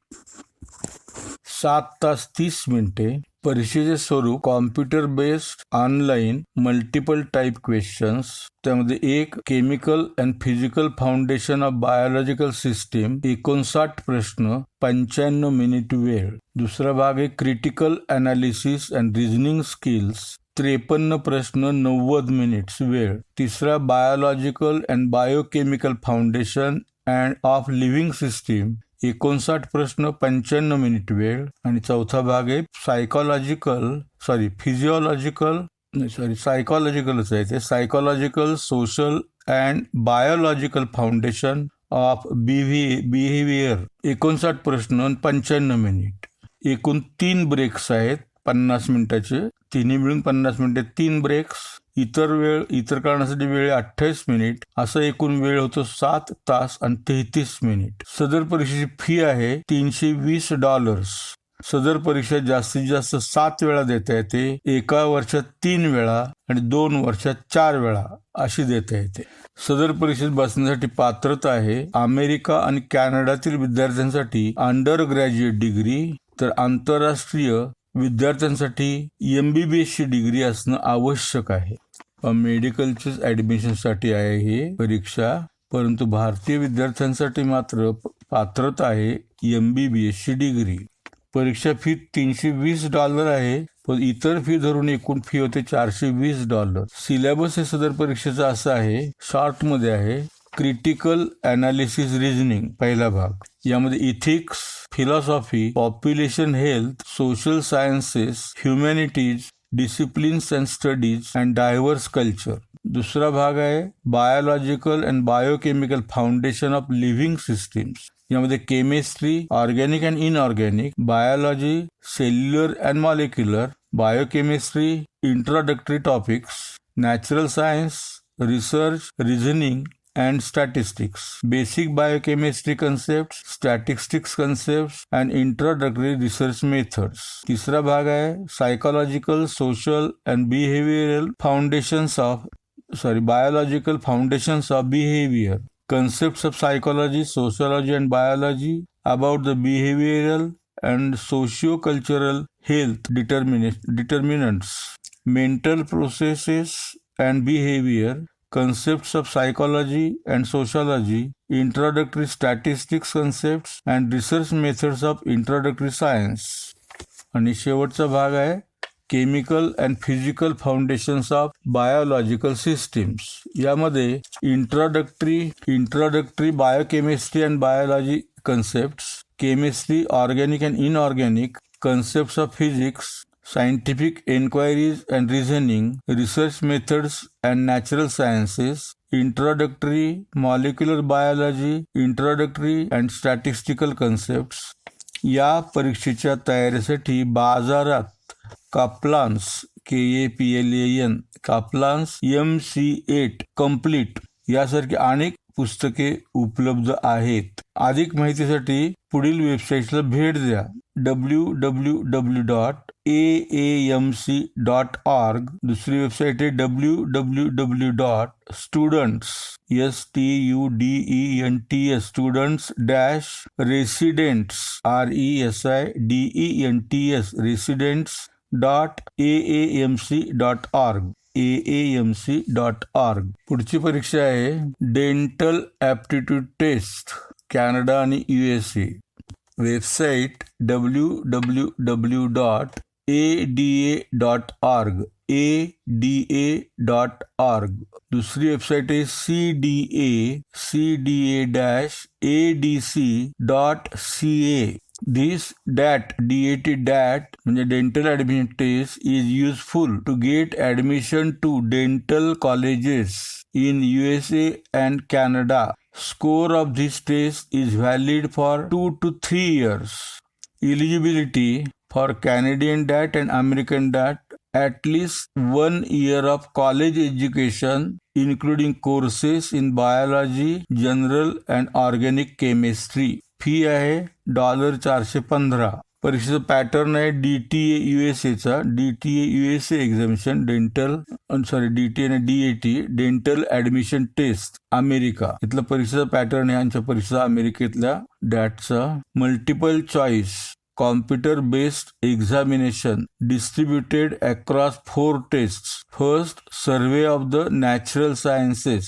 7 तास 30 मिनिटे. परीक्षेचे स्वरूप computer based online multiple type questions. त्यामध्ये एक chemical and physical foundation of biological system, 59 प्रश्न, 95 मिनिट वेळ. दुसरा भाग आहे critical analysis and reasoning skills, 53 प्रश्न, 90 मिनिट्स वेळ. तिसरा biological and biochemical foundation and of living system, 59 प्रश्न, 95 मिनिट वेळ. आणि चौथा भाग आहे सायकॉलॉजिकलच आहे ते, psychological, social and biological foundation of behaviour, 59 प्रश्न, 95 मिनिट. एकूण 3 ब्रेक्स आहेत 50 मिनिटाचे, तिन्ही मिळून 50 मिनिटे, 3 ब्रेक्स. इतर कारणासाठी वेळ 28 मिनिट. असा एकूण वेळ होतो 7 तास आणि 33 मिनिट. सदर परीक्षेची फी आहे $320. सदर परीक्षा जास्तीत जास्त 7 वेळा देता येते. एका वर्षात 3 वेळा आणि 2 वर्षात 4 वेळा अशी देता येते. सदर परीक्षेत बसण्यासाठी पात्रता आहे अमेरिका आणि कॅनडातील विद्यार्थ्यांसाठी अंडर ग्रॅज्युएट डिग्री, तर आंतरराष्ट्रीय विद्यार्थ्यांसाठी MBBS ची डिग्री असणं आवश्यक आहे. मेडिकलच्या ॲडमिशनसाठी आहे हे परीक्षा, परंतु भारतीय विद्यार्थ्यांसाठी मात्र पात्रता आहे MBBS ची डिग्री. परीक्षा फी $320 आहे, पण इतर फी धरून एकूण फी होते $420. सिलेबस हे सदर परीक्षेचा असा आहे, शॉर्ट मध्ये आहे. क्रिटिकल ॲनालिसिस रिझनिंग पहिला भाग, यामध्ये ethics, philosophy, population health, social sciences, humanities, disciplines and studies and diverse culture. दुसरा भाग आहे biological and biochemical foundation of living systems, यामध्ये chemistry, organic and inorganic, biology, cellular and molecular, biochemistry, introductory topics, natural science, research, reasoning and statistics, basic biochemistry concepts, statistics concepts and introductory research methods. तीसरा भाग है psychological, social and behavioral biological foundations of behavior, concepts of psychology, sociology and biology about the behavioral and socio-cultural health determinants, mental processes and behavior, concepts of psychology and sociology, introductory statistics concepts and research methods of introductory science. आणि शेवटचा भाग आहे chemical and physical foundations of biological systems. यामध्ये introductory biochemistry and biology concepts, chemistry, organic and inorganic, concepts of physics, scientific inquiries and reasoning, research methods and natural sciences, introductory molecular biology, introductory and statistical concepts. या परीक्षेच्या तयारीसाठी बाजारात काप्लान्स KAPLAN, कापलान्स MC8 complete यासारखी अनेक पुस्तके उपलब्ध आहेत. अधिक माहितीसाठी पुढील वेबसाईटला भेट द्या. www.aamc.org. दुसरी वेबसाईट आहे www.students students residents.aamc.org. aamc.org. पुढची परीक्षा आहे डेंटल ॲप्टिट्यूड टेस्ट कॅनडा आणि USA. Website www.ada.org. ada.org. दुसरी वेबसाईट आहे cda-adc.ca. This DAT म्हणजे dental admission test is useful to get admission to dental colleges in USA and Canada. Score of this test is valid for 2 to 3 years. Eligibility for Canadian DAT and American DAT, at least 1 year of college education including courses in biology, general and organic chemistry. Fee आहे $415. परीक्षेचा pattern आहे DTA USAचा. DTA USA examination dental DTA आणि DAT dental admission test America. इथला परीक्षेचा pattern आहे. यांच्या परीक्षा अमेरिकेतल्या डॅटचा. Multiple choice computer based examination distributed across 4 test. First survey of the natural sciences,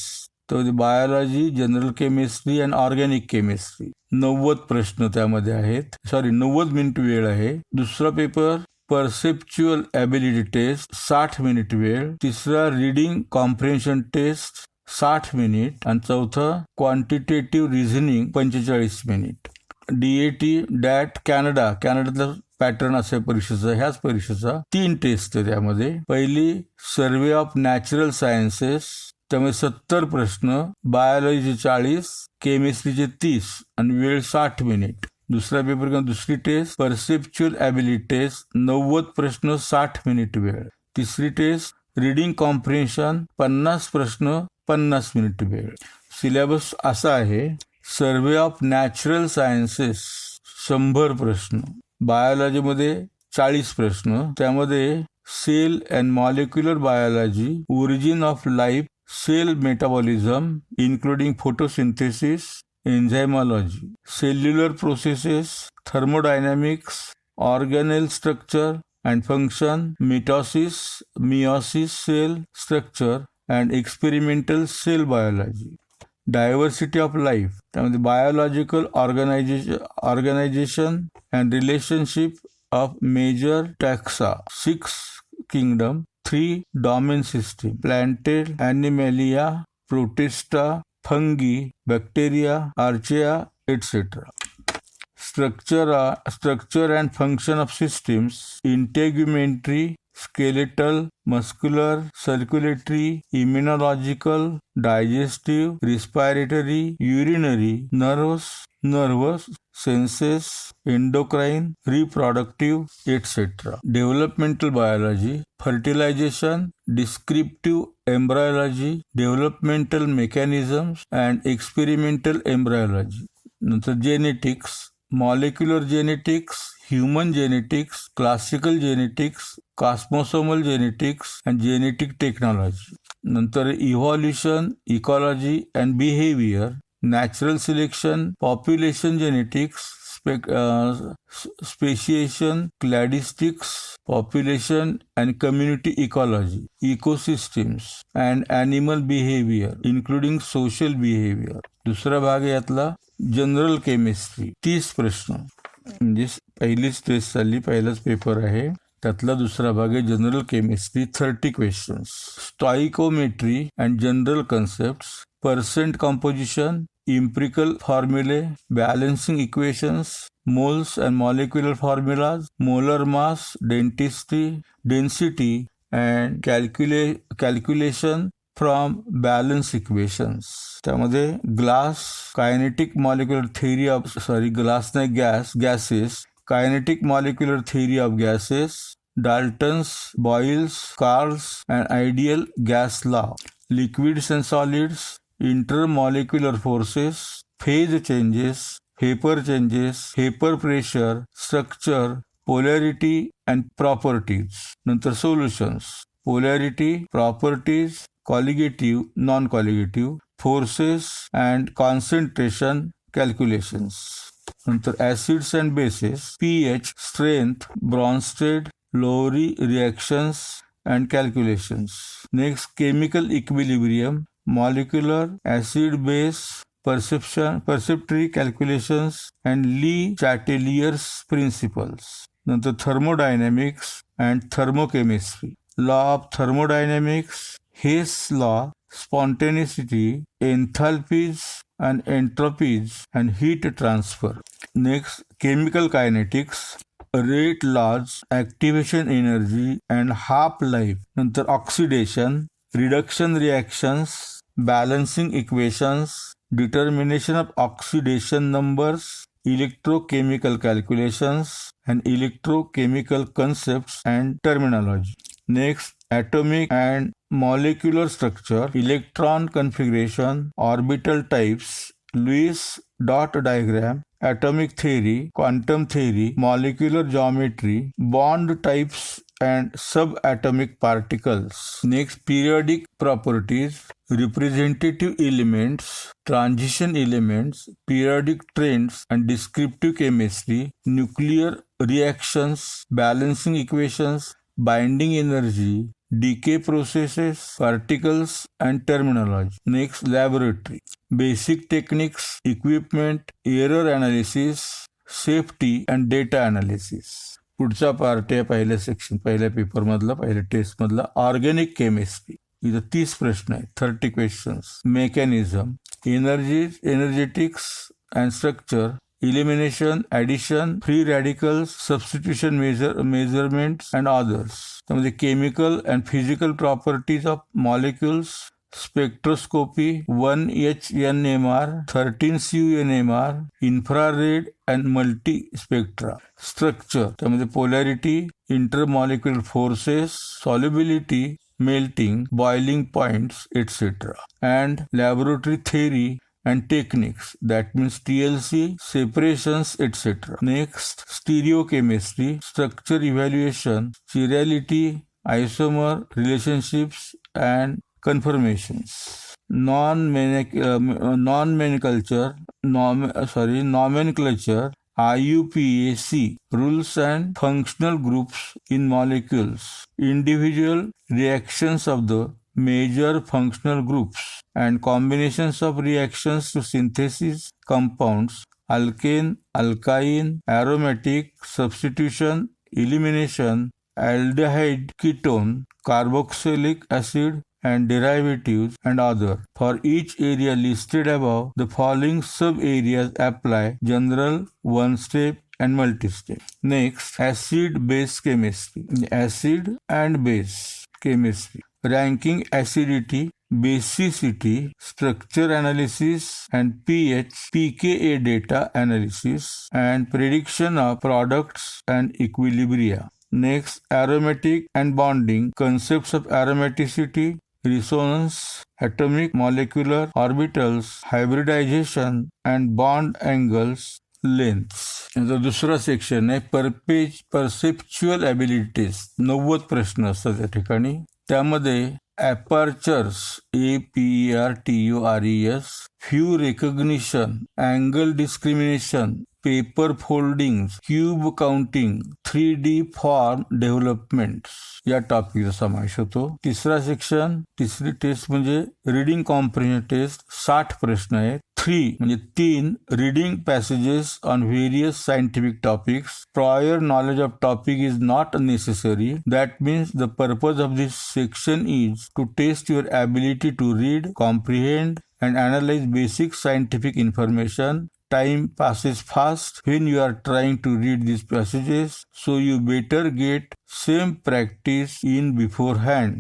biology, general chemistry and organic chemistry. 90 प्रश्न त्यामध्ये आहेत. 90 मिनिट वेळ आहे. दुसरा paper perceptual ability test 60 minute वेळ. तिसरा रीडिंग कॉम्प्रिहेन्शन टेस्ट 60 मिनिट आणि चौथा quantitative reasoning 45 minute. DAT DAT कॅनडातला पॅटर्न असा परीक्षेचा. ह्याच परीक्षेचा 3 टेस्ट आहे. त्यामध्ये पहिली सर्वे ऑफ नॅचरल सायन्सेस, त्यामुळे 70 प्रश्न, बायोलॉजीचे 40, केमिस्ट्रीचे 30 आणि वेळ 60 मिनिट. दुसरा पेपर किंवा दुसरी टेस्ट परसेप्च्युअल ॲबिलिटी टेस्ट 90 प्रश्न 60 मिनिट वेळ. तिसरी टेस्ट रीडिंग कॉम्प्रिहेन्शन 50 प्रश्न 50 मिनिट वेळ. सिलेबस असा आहे. सर्वे ऑफ नॅचरल सायन्सेस 100 प्रश्न, बायोलॉजीमध्ये 40 प्रश्न, त्यामध्ये cell and molecular biology, origin of life, cell metabolism including photosynthesis, enzymology, cellular processes, thermodynamics, organelle structure and function, meiosis cell structure and experimental cell biology, diversity of life, त्यामध्ये biological organization and relationship of major taxa, 6 kingdom, 3 domain system, plantae, animalia, protista, fungi, bacteria, archaea, etcetera. Structure and function of systems, integumentary, skeletal, muscular, circulatory, immunological, digestive, respiratory, urinary, nervous, senses, endocrine, reproductive, etcetera. Developmental biology, fertilization, descriptive embryology, developmental mechanisms and experimental embryology. नंतर genetics, molecular genetics, human genetics, classical genetics, chromosomal genetics and genetic technology. नंतर evolution, ecology and behaviour, natural selection, population genetics, speciation, cladistics, population and community ecology, ecosystems and animal behaviour including social behaviour. दुसरा भाग आहे यातला general chemistry, 30 प्रश्न. म्हणजे पहिलीच taste झाली, पहिलाच पेपर आहे. त्यातला दुसरा भाग आहे general chemistry, 30 questions. Stoichiometry and general concepts, percent composition, empirical formulae, balancing equations, moles and molecular formulas, molar mass, density and calculation from balance equations. त्यामध्ये glass, kinetic molecular theory of gases, kinetic molecular theory of gases, Dalton's, Boyle's, Carl's, and ideal gas law, liquids and solids, intermolecular forces, phase changes, vapor changes, vapor pressure, structure, polarity, and properties. नंतर solutions, polarity, properties, colligative, non-colligative, forces, and concentration calculations. नंतर acids and bases, pH, strength, Bronsted, Lowry reactions and calculations. Next, chemical equilibrium, molecular, acid base, perceptory calculations, and Lee Chatelier's principles. नंतर thermodynamics and thermochemistry, law of thermodynamics, Hess law, spontaneity, enthalpies and entropies, and heat transfer. Next, chemical kinetics, rate laws, activation energy, and half-life. नंतर oxidation, reduction reactions, balancing equations, determination of oxidation numbers, electrochemical calculations, and electrochemical concepts and terminology. Next, atomic and molecular structure, electron configuration, orbital types, Lewis dot diagram, atomic theory, quantum theory, molecular geometry, bond types and subatomic particles. Next, periodic properties, representative elements, transition elements, periodic trends and descriptive chemistry, nuclear reactions, balancing equations, binding energy, decay processes, particles, and terminology. Next, laboratory, basic techniques, equipment, error analysis, safety, and data analysis. पुढचा part आहे पहिल्या section, पहिल्या paper मधला, पहिल्या taste मधला, organic chemistry. इथं 30 प्रश्न आहेत, 30 questions. Mechanism, energetics and structure, elimination, addition, free radicals, substitution measurements, and others. त्यामध्ये chemical and physical properties of molecules, spectroscopy, 1H-NMR, 13CU-NMR, infrared and multispectra. Structure, त्यामध्ये polarity, intermolecular forces, solubility, melting, boiling points, etc. And laboratory theory and techniques, that means TLC, separations, etc. Next, stereochemistry, structure evaluation, chirality, isomer relationships, and conformations. Nomenclature, IUPAC, rules and functional groups in molecules, individual reactions of the major functional groups, and combinations of reactions to synthesis compounds, alkane, alkyne, aromatic, substitution, elimination, aldehyde, ketone, carboxylic acid, and derivatives, and other. For each area listed above, the following sub-areas apply: general, one-step, and multi-step. Next, acid-base chemistry. Acid and base chemistry. Ranking acidity, basicity, structure analysis, and pH, pKa data analysis, and prediction of products and equilibria. Next, aromatic and bonding, concepts of aromaticity, resonance, atomic molecular orbitals, hybridization, and bond angles, lengths. याचा दुसरा section आहे perceptual abilities. 90 प्रश्न असतात त्या ठिकाणी. त्यामध्ये apertures, APERTURES, view recognition, angle discrimination, paper foldings, cube counting, 3D form developments या टॉपिकचा समावेश होतो. तिसरा सेक्शन, तिसरी टेस्ट म्हणजे रीडिंग कॉम्प्रिहेन्शन टेस्ट. 60 प्रश्न आहेत. 3 म्हणजे 3 reading passages on various scientific topics. Prior knowledge of topic is not necessary. That means the purpose of this section is to test your ability to read, comprehend and analyze basic scientific information. Time passes fast when you are trying to read these passages, so you better get some practice in beforehand.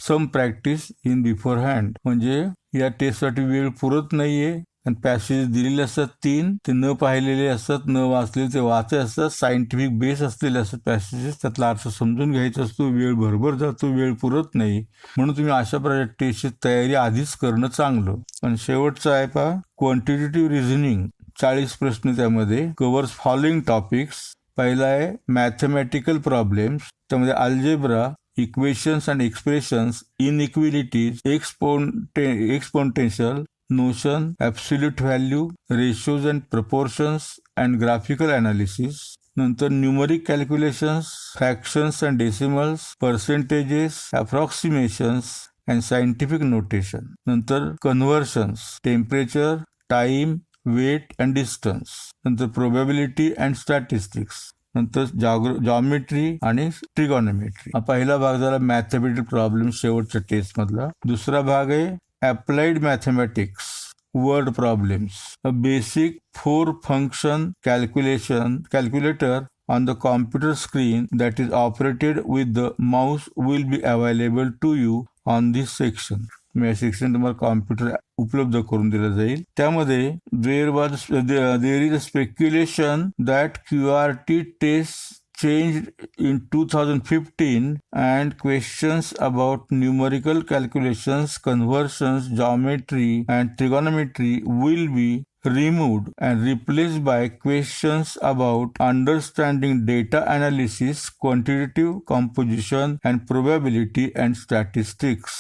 Some practice in beforehand म्हणजे या टेस्टसाठी वेळ पुरत नाहीये, आणि passage दिलेले असतात 3, ते न पाहिलेले असतात, न वाचलेले ते वाचे असतात, सायंटिफिक बेस असलेले असतात पॅसेजेस, त्यातला अर्थ समजून घ्यायचा असतो, वेळ भरभर जातो, वेळ पुरत नाही, म्हणून तुम्ही अशा प्रकारच्या टेस्टची तयारी आधीच करणं चांगलं. आणि शेवटचं आहे पहा क्वांटिटेटिव्ह रिझनिंग, 40 प्रश्न त्यामध्ये, कव्हर्स फॉलोइंग टॉपिक्स. पहिला आहे मॅथमॅटिकल प्रॉब्लेम्स, त्यामध्ये algebra, equations and expressions, inequalities, exponential, notion, absolute value, ratios and proportions and graphical analysis. नंतर numeric calculations, fractions and decimals, percentages, approximations and scientific notation. नंतर conversions, temperature, time, weight and distance. नंतर probability and statistics. नंतर geometry आणि trigonometry. हा पहिला भाग झाला mathematical problem शेवटच्या टेस्ट मधला. दुसरा भाग आहे Applied Mathematics, Word Problems, a basic 4-function calculator on the computer screen that is operated with the mouse will be available to you on this section. या सेक्शन तुम्हाला कॉम्प्युटर उपलब्ध करून दिलं जाईल. त्यामध्ये there is a speculation that QRT tests changed in 2015 and questions about numerical calculations, conversions, geometry and trigonometry will be removed and replaced by questions about understanding data analysis, quantitative composition and probability and statistics.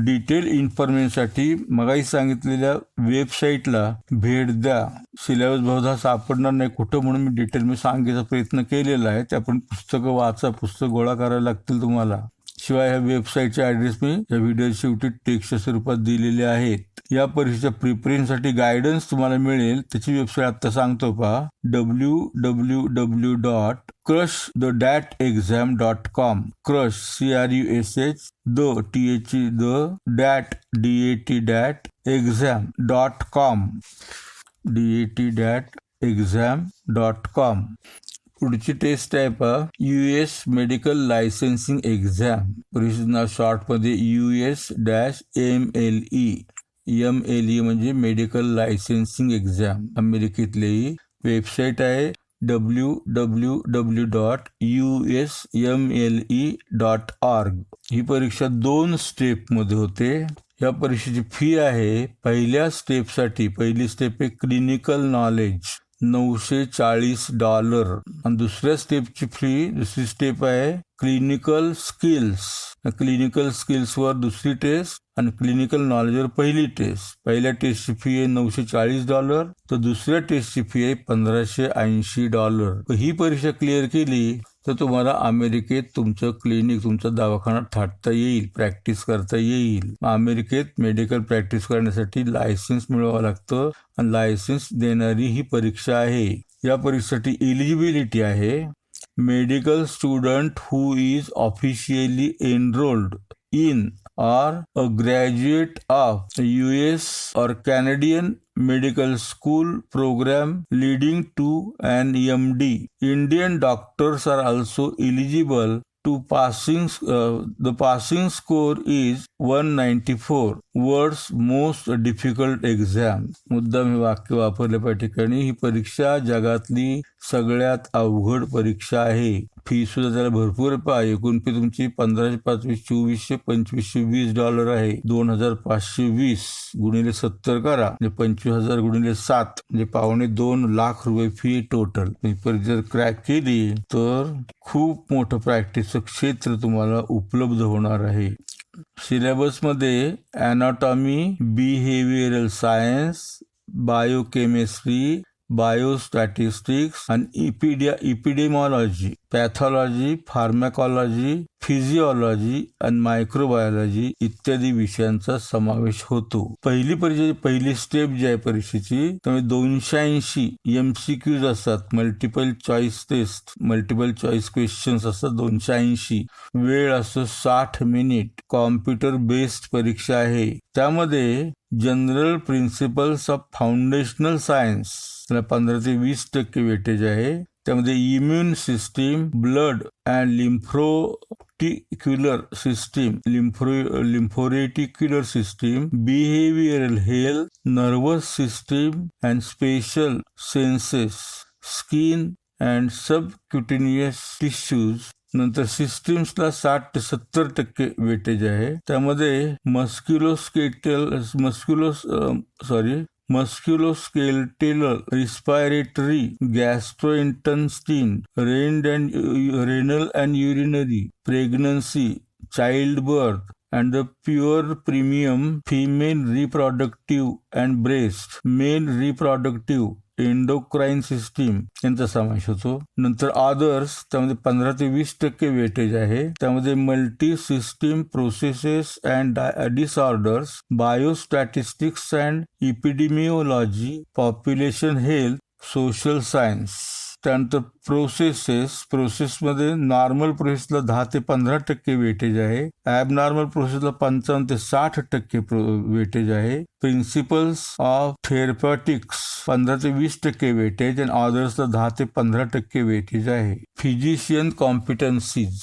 Detail इन्फॉर्मेशनसाठी मगाही सांगितलेल्या वेबसाईटला भेट द्या. Syllabus बहुधा सापडणार नाही कुठं, म्हणून मी डिटेल मी सांगायचा प्रयत्न केलेला आहे. ते आपण पुस्तकं वाचा, पुस्तक गोळा करायला लागतील तुम्हाला. शिवाय ह्या वेबसाईटचे ॲड्रेस मी या व्हिडिओ शेवटी टेक्स्टच्या स्वरूपात दिलेले आहेत. या परीक्षेच्या प्रिपरेशनसाठी गायडन्स तुम्हाला मिळेल, त्याची वेबसाईट आता सांगतो पहा, www.crushthedatexam.com. crush CRUSH the DAT exam.com. DAT exam.com. पुढची टेस्ट आहे पहा US मेडिकल लायसन्सिंग एक्झाम. परीक्षेचं नाव शॉर्टमध्ये US-MLE. MLE म्हणजे मेडिकल लायसन्सिंग एक्झाम. अमेरिकेतली वेबसाईट आहे www.usmle.org. ही परीक्षा 2 स्टेपमध्ये होते. या परीक्षेची फी आहे पहिल्या स्टेपसाठी, पहिली स्टेप आहे क्लिनिकल नॉलेज, $940. आणि दुसऱ्या स्टेपची फी, दुसरी स्टेप आहे क्लिनिकल स्किल्स. क्लिनिकल स्किल्सवर दुसरी टेस्ट आणि क्लिनिकल नॉलेजवर पहिली टेस्ट. पहिल्या टेस्टची फी आहे $940, तर दुसऱ्या टेस्टची फी आहे $1580. ही परीक्षा क्लिअर केली तर तुम्हाला अमेरिकेत तुमचं क्लिनिक, तुमचा दवाखाना थाटता येईल, प्रॅक्टिस करता येईल. अमेरिकेत मेडिकल प्रॅक्टिस करण्यासाठी लायसन्स मिळवावं लागतं आणि लायसन्स देणारी ही परीक्षा आहे. या परीक्षेसाठी एलिजिबिलिटी आहे medical student who is officially enrolled in or a graduate of US or Canadian medical school program leading to an MD. Indian doctors are also eligible to the passing score is 194. World's most difficult exam. मुद्दाम हे वाक्य वापरले पाहिजे ठिकाणी. ही परीक्षा जगातली सगळ्यात अवघड परीक्षा आहे. फी सुद्धा त्याला भरपूर पाहिजे. एकूण फी तुमची 15,500, 24,00, $25 आहे. 2,520 गुणिले 70 करा, म्हणजे 25,000 गुणिले 7 म्हणजे $2.25 लाख फी टोटल. परीक्षा जर क्रॅक केली तर खूप मोठं प्रॅक्टिसचं क्षेत्र तुम्हाला उपलब्ध होणार आहे. सिलेबसमध्ये ॲनाटॉमी, बिहेवियरल सायन्स, बायोकेमिस्ट्री, बायोस्टॅटिस्टिक्स आणि इपिडेमॉलॉजी, पॅथॉलॉजी, फार्मॅकॉलॉजी, फिजिओलॉजी आणि मायक्रोबायोलॉजी इत्यादी विषयांचा समावेश होतो. पहिली स्टेप जी आहे परीक्षेची, त्यामुळे 280 MCQs असतात, multiple choice test, multiple choice questions असतात 280. वेळ असतो 60 मिनिट. कॉम्प्युटर बेस्ड परीक्षा आहे. त्यामध्ये general principles of foundational science 15 ते 20% वेटेज आहे. त्यामध्ये immune system, blood and reticular system, lymphoreticular system, behavioral health, nervous system and spatial senses, skin and subcutaneous tissues. नंतर सिस्टीम्सला 60 ते 70% वेटेज आहे. त्यामध्ये मस्क्युलोस्केलेटल, respiratory, गॅस्ट्रोइंटेस्टाइन, renal and urinary, pregnancy, childbirth and the pure premium, female reproductive and breast, male reproductive, endocrine system यांचा समावेश होतो. नंतर others, त्यामध्ये 15 ते 20% वेटेज आहे. त्यामध्ये multi system processes and disorders, biostatistics and epidemiology, population health, social science. त्यानंतर प्रोसेसमध्ये नॉर्मल प्रोसेसला 10 ते 15% वेटेज आहे. ॲबनॉर्मल प्रोसेसला 55 ते 60% वेटेज आहे. प्रिन्सिपल्स ऑफ थेरपॅटिक्स 15 ते 20% वेटेज आणि अदर्सला 10 ते 15% वेटेज आहे. फिजिशियन कॉम्पिटन्सीज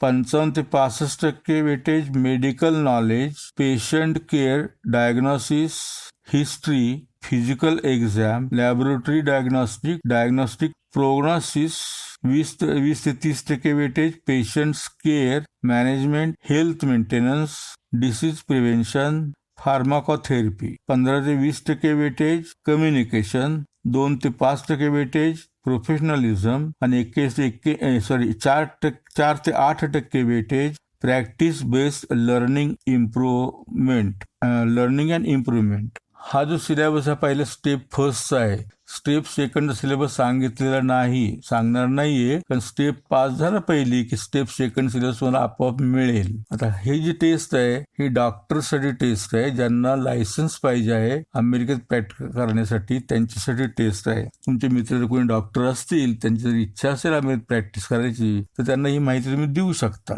55 ते 65% weightage. Medical knowledge, patient care, diagnosis, history, physical exam, laboratory diagnostic prognosis 20 ते 30% weightage. Patients care management, health maintenance, disease prevention, pharmacotherapy 15 ते 20% वेटेज. कम्युनिकेशन 2 ते 5% वेटेज. प्रोफेशनलिझम आणि 4 ते 8% weightage. Practice based learning and improvement. हा जो syllabus हा पहिला step फर्स्टचा आहे. स्टेप सेकंड सिलेबस सांगणार नाहीये, कारण स्टेप पास झाला पहिली की स्टेप सेकंड सिलेबस मला आपोआप मिळेल. आता हे जी टेस्ट आहे ही डॉक्टरसाठी टेस्ट आहे. ज्यांना लायसन्स पाहिजे आहे अमेरिकेत प्रॅक्टिस करण्यासाठी त्यांच्यासाठी टेस्ट आहे. तुमचे मित्र जर कोणी डॉक्टर असतील, त्यांची जर इच्छा असेल अमेरिकेत प्रॅक्टिस करायची, तर त्यांना ही माहिती तुम्ही देऊ शकता.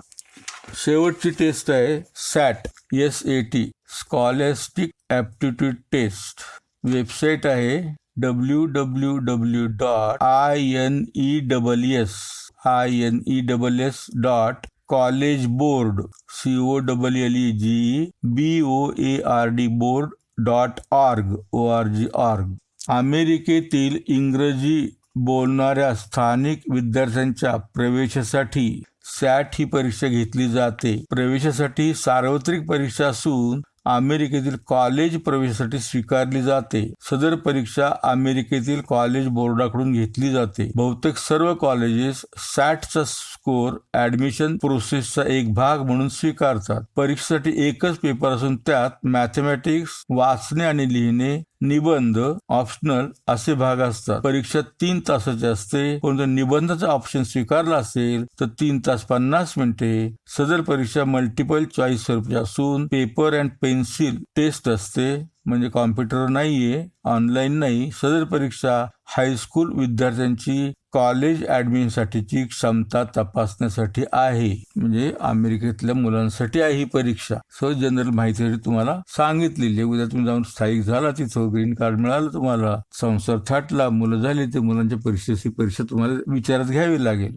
शेवटची टेस्ट आहे सॅट SAT, स्कॉलॅस्टिक ॲप्टिट्यूड टेस्ट. वेबसाईट आहे www.intellegeboard.org. अमेरिकेतील इंग्रजी बोलणाऱ्या स्थानिक विद्यार्थ्यांच्या प्रवेशासाठी सॅट ही परीक्षा घेतली जाते. प्रवेशासाठी सार्वत्रिक परीक्षा असून अमेरिकेतील कॉलेज प्रवेशासाठी स्वीकारली जाते. सदर परीक्षा अमेरिकेतील कॉलेज बोर्डाकडून घेतली जाते. बहुतेक सर्व कॉलेजेस सॅटचा स्कोर ऍडमिशन प्रोसेसचा एक भाग म्हणून स्वीकारतात. परीक्षेसाठी एकच पेपर असून त्यात मॅथमॅटिक्स, वाचणे आणि लिहिणे, निबंध, ऑप्शनल असे भाग असतात. परीक्षा 3 तासाची असते. परंतु निबंधाचा ऑप्शन स्वीकारला असेल तर 3 तास 50 मिनिटे. सदर परीक्षा मल्टिपल चॉईस स्वरूपाची असून पेपर अँड पेन्सिल टेस्ट असते, म्हणजे कॉम्प्युटर नाहीये, ऑनलाईन नाही. सदर परीक्षा हायस्कूल विद्यार्थ्यांची कॉलेज ऍडमिशनसाठीची क्षमता तपासण्यासाठी आहे, म्हणजे अमेरिकेतल्या मुलांसाठी आहे ही परीक्षा. सो जनरल माहितीसाठी तुम्हाला सांगितलेली. उद्या तुम्ही जाऊन स्थायिक झाला, तिथं ग्रीन कार्ड मिळालं, तुम्हाला संसार थाटला, मुलं झाली, ते मुलांच्या परीक्षा तुम्हाला विचारात घ्यावी लागेल.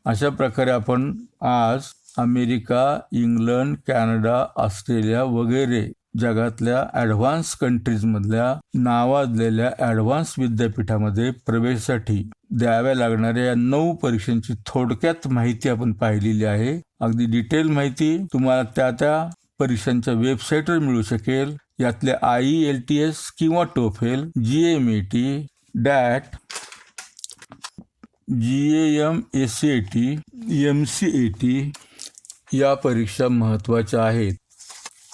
अशा प्रकारे आपण आज अमेरिका, इंग्लंड, कॅनडा, ऑस्ट्रेलिया वगैरे जगातल्या ॲडव्हान्स कंट्रीजमधल्या नावाजलेल्या ॲडव्हान्स विद्यापीठामध्ये प्रवेशासाठी द्याव्या लागणाऱ्या 9 परीक्षांची थोडक्यात माहिती आपण पाहिलेली आहे. अगदी डिटेल माहिती तुम्हाला त्या परीक्षांच्या वेबसाईटवर मिळू शकेल. यातल्या IELTS किंवा TOEFL, GMAT, DAT, GAMSAT, MCAT या परीक्षा महत्त्वाच्या आहेत.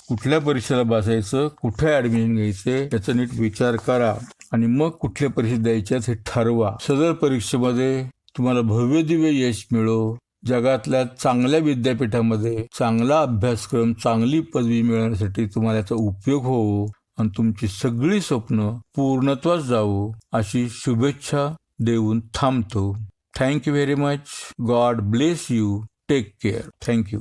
कुठल्या परीक्षेला बसायचं, कुठे ऍडमिशन घ्यायचे याचा नीट विचार करा आणि मग कुठल्या परीक्षा द्यायच्या हे ठरवा. सदर परीक्षेमध्ये तुम्हाला भव्य दिव्य यश मिळो. जगातल्या चांगल्या विद्यापीठामध्ये चांगला अभ्यासक्रम, चांगली पदवी मिळवण्यासाठी तुम्हाला याचा उपयोग हो आणि तुमची सगळी स्वप्न पूर्णत्वास जावो अशी शुभेच्छा देऊन थांबतो. Thank you very much. God bless you. Take care. Thank you.